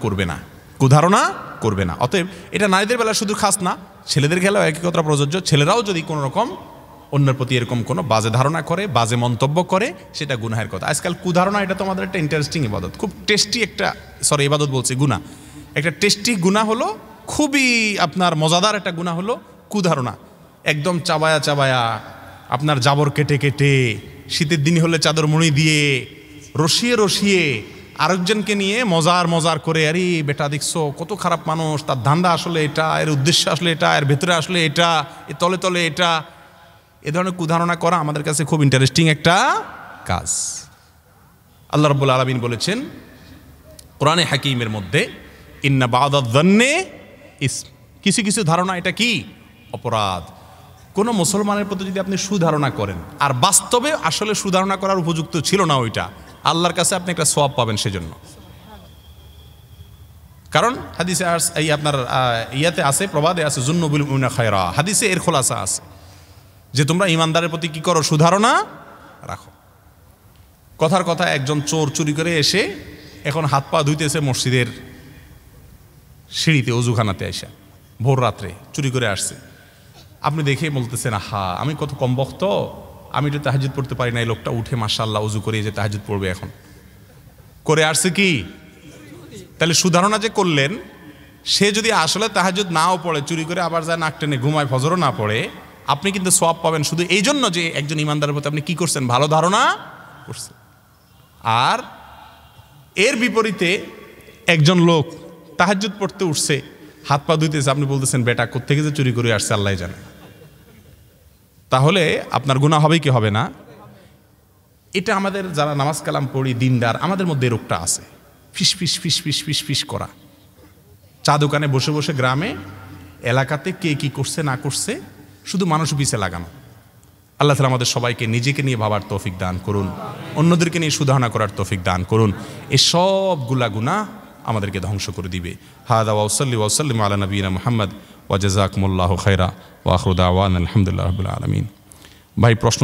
করবে না। অতএব এটা নারীদের বেলা শুধু খাস না, ছেলেদের খেলাও একই কথা প্রযোজ্য। ছেলেরাও যদি কোনো রকম অন্যের প্রতি এরকম কোনো বাজে ধারণা করে, বাজে মন্তব্য করে, সেটা গুনাহের কথা। আজকাল কুধারণা এটা তো আমাদের একটা ইন্টারেস্টিং ইবাদত, খুব টেস্টি একটা, ইবাদত বলছি, গুনাহ। একটা টেস্টি গুনাহ হলো, খুবই আপনার মজাদার একটা গুনাহ হলো কুধারণা। একদম চাবায়া আপনার জাবর কেটে শীতের দিন হলে চাদর মুড়ি দিয়ে রসিয়ে আরেকজনকে নিয়ে মজার করে, আরে বেটা দেখছো কত খারাপ মানুষ, তার ধান্দা আসলে এটা, এর উদ্দেশ্য আসলে এটা, এর ভেতরে আসলে এটা, এর তলে এটা। এ ধরনের কুধারণা করা আমাদের কাছে খুব ইন্টারেস্টিং একটা কাজ। আল্লাহ রাব্বুল আলামিন বলেছেন কোরআনে হাকিমের মধ্যে, ইন্না বা'দায-যান্নি ইসম, কি কিছু কিছু ধারণা এটা কি অপরাধ। কোনো মুসলমানের প্রতি যদি আপনি সুধারণা করেন আর বাস্তবে আসলে সুধারণা করার উপযুক্ত ছিল না ওইটা, আল্লাহর কাছে আপনি একটা সওয়াব পাবেন সেজন্য। কারণ হাদিসে এই আপনার ইয়াতে আছে, প্রবাদে আছে, জুন্নবুল মুমিনা খায়রা, হাদিসে এর খোলাসা আছে যে তোমরা ইমানদারের প্রতি কি করো, সুধারণা রাখো। কথার কথা একজন চোর চুরি করে এসে এখন হাত পা ধুইতেছে মসজিদের সিঁড়িতে, অজুখানাতে এসে ভোর রাত্রে চুরি করে আসছে। আপনি দেখে বলতেছেন, হা আমি কত কম বক্ত, আমি তো তাহাজ্জুদ পড়তে পারি না, এই লোকটা উঠে মাশাআল্লাহ অজু করে যে তাহাজ্জুদ পড়বে এখন করে আসছে কি। তাহলে সুধারণা যে করলেন, সে যদি আসলে তাহাজ্জুদ নাও পড়ে, চুরি করে আবার যায় নাক টেনে ঘুমায়, ফজরও না পড়ে, আপনি কিন্তু সওয়াব পাবেন শুধু এই জন্য যে একজন ইমানদারের প্রতি আপনি কি করছেন, ভালো ধারণা করছেন। আর এর বিপরীতে একজন লোক তাহাজ্জুদ পড়তে উঠছে, হাত পা ধুইতেছে, আপনি বলতেছেন বেটা কোত্থেকে যে চুরি করে আসছে আল্লাহ জানে, তাহলে আপনার গুনাহ হবে কি হবে না? এটা আমাদের যারা নামাজ কালাম পড়ি, দিনদার, আমাদের মধ্যে রোগটা আছে, ফিস ফিস ফিস ফিস ফিস ফিস করা। চা দোকানে বসে বসে গ্রামে এলাকাতে কে কি করছে না করছে শুধু মানুষ পিছে লাগানো। আল্লাহ তাআলা আমাদের সবাইকে নিজেকে নিয়ে ভাবার তৌফিক দান করুন, অন্যদেরকে নিয়ে সুধারণা করার তৌফিক দান করুন। এই সবগুলা গুনাহ আমাদেরকে ধ্বংস করে দিবে। হাদা ওয়া সাল্লি ওয়া সাল্লিম আলা নবিয়িনা মুহাম্মদ ওয়া জাযাকুমুল্লাহু খায়রা ওয়া আখিরু দাওয়ানা আলহামদুলিল্লাহি রাব্বিল আলামিন। ভাই প্রশ্ন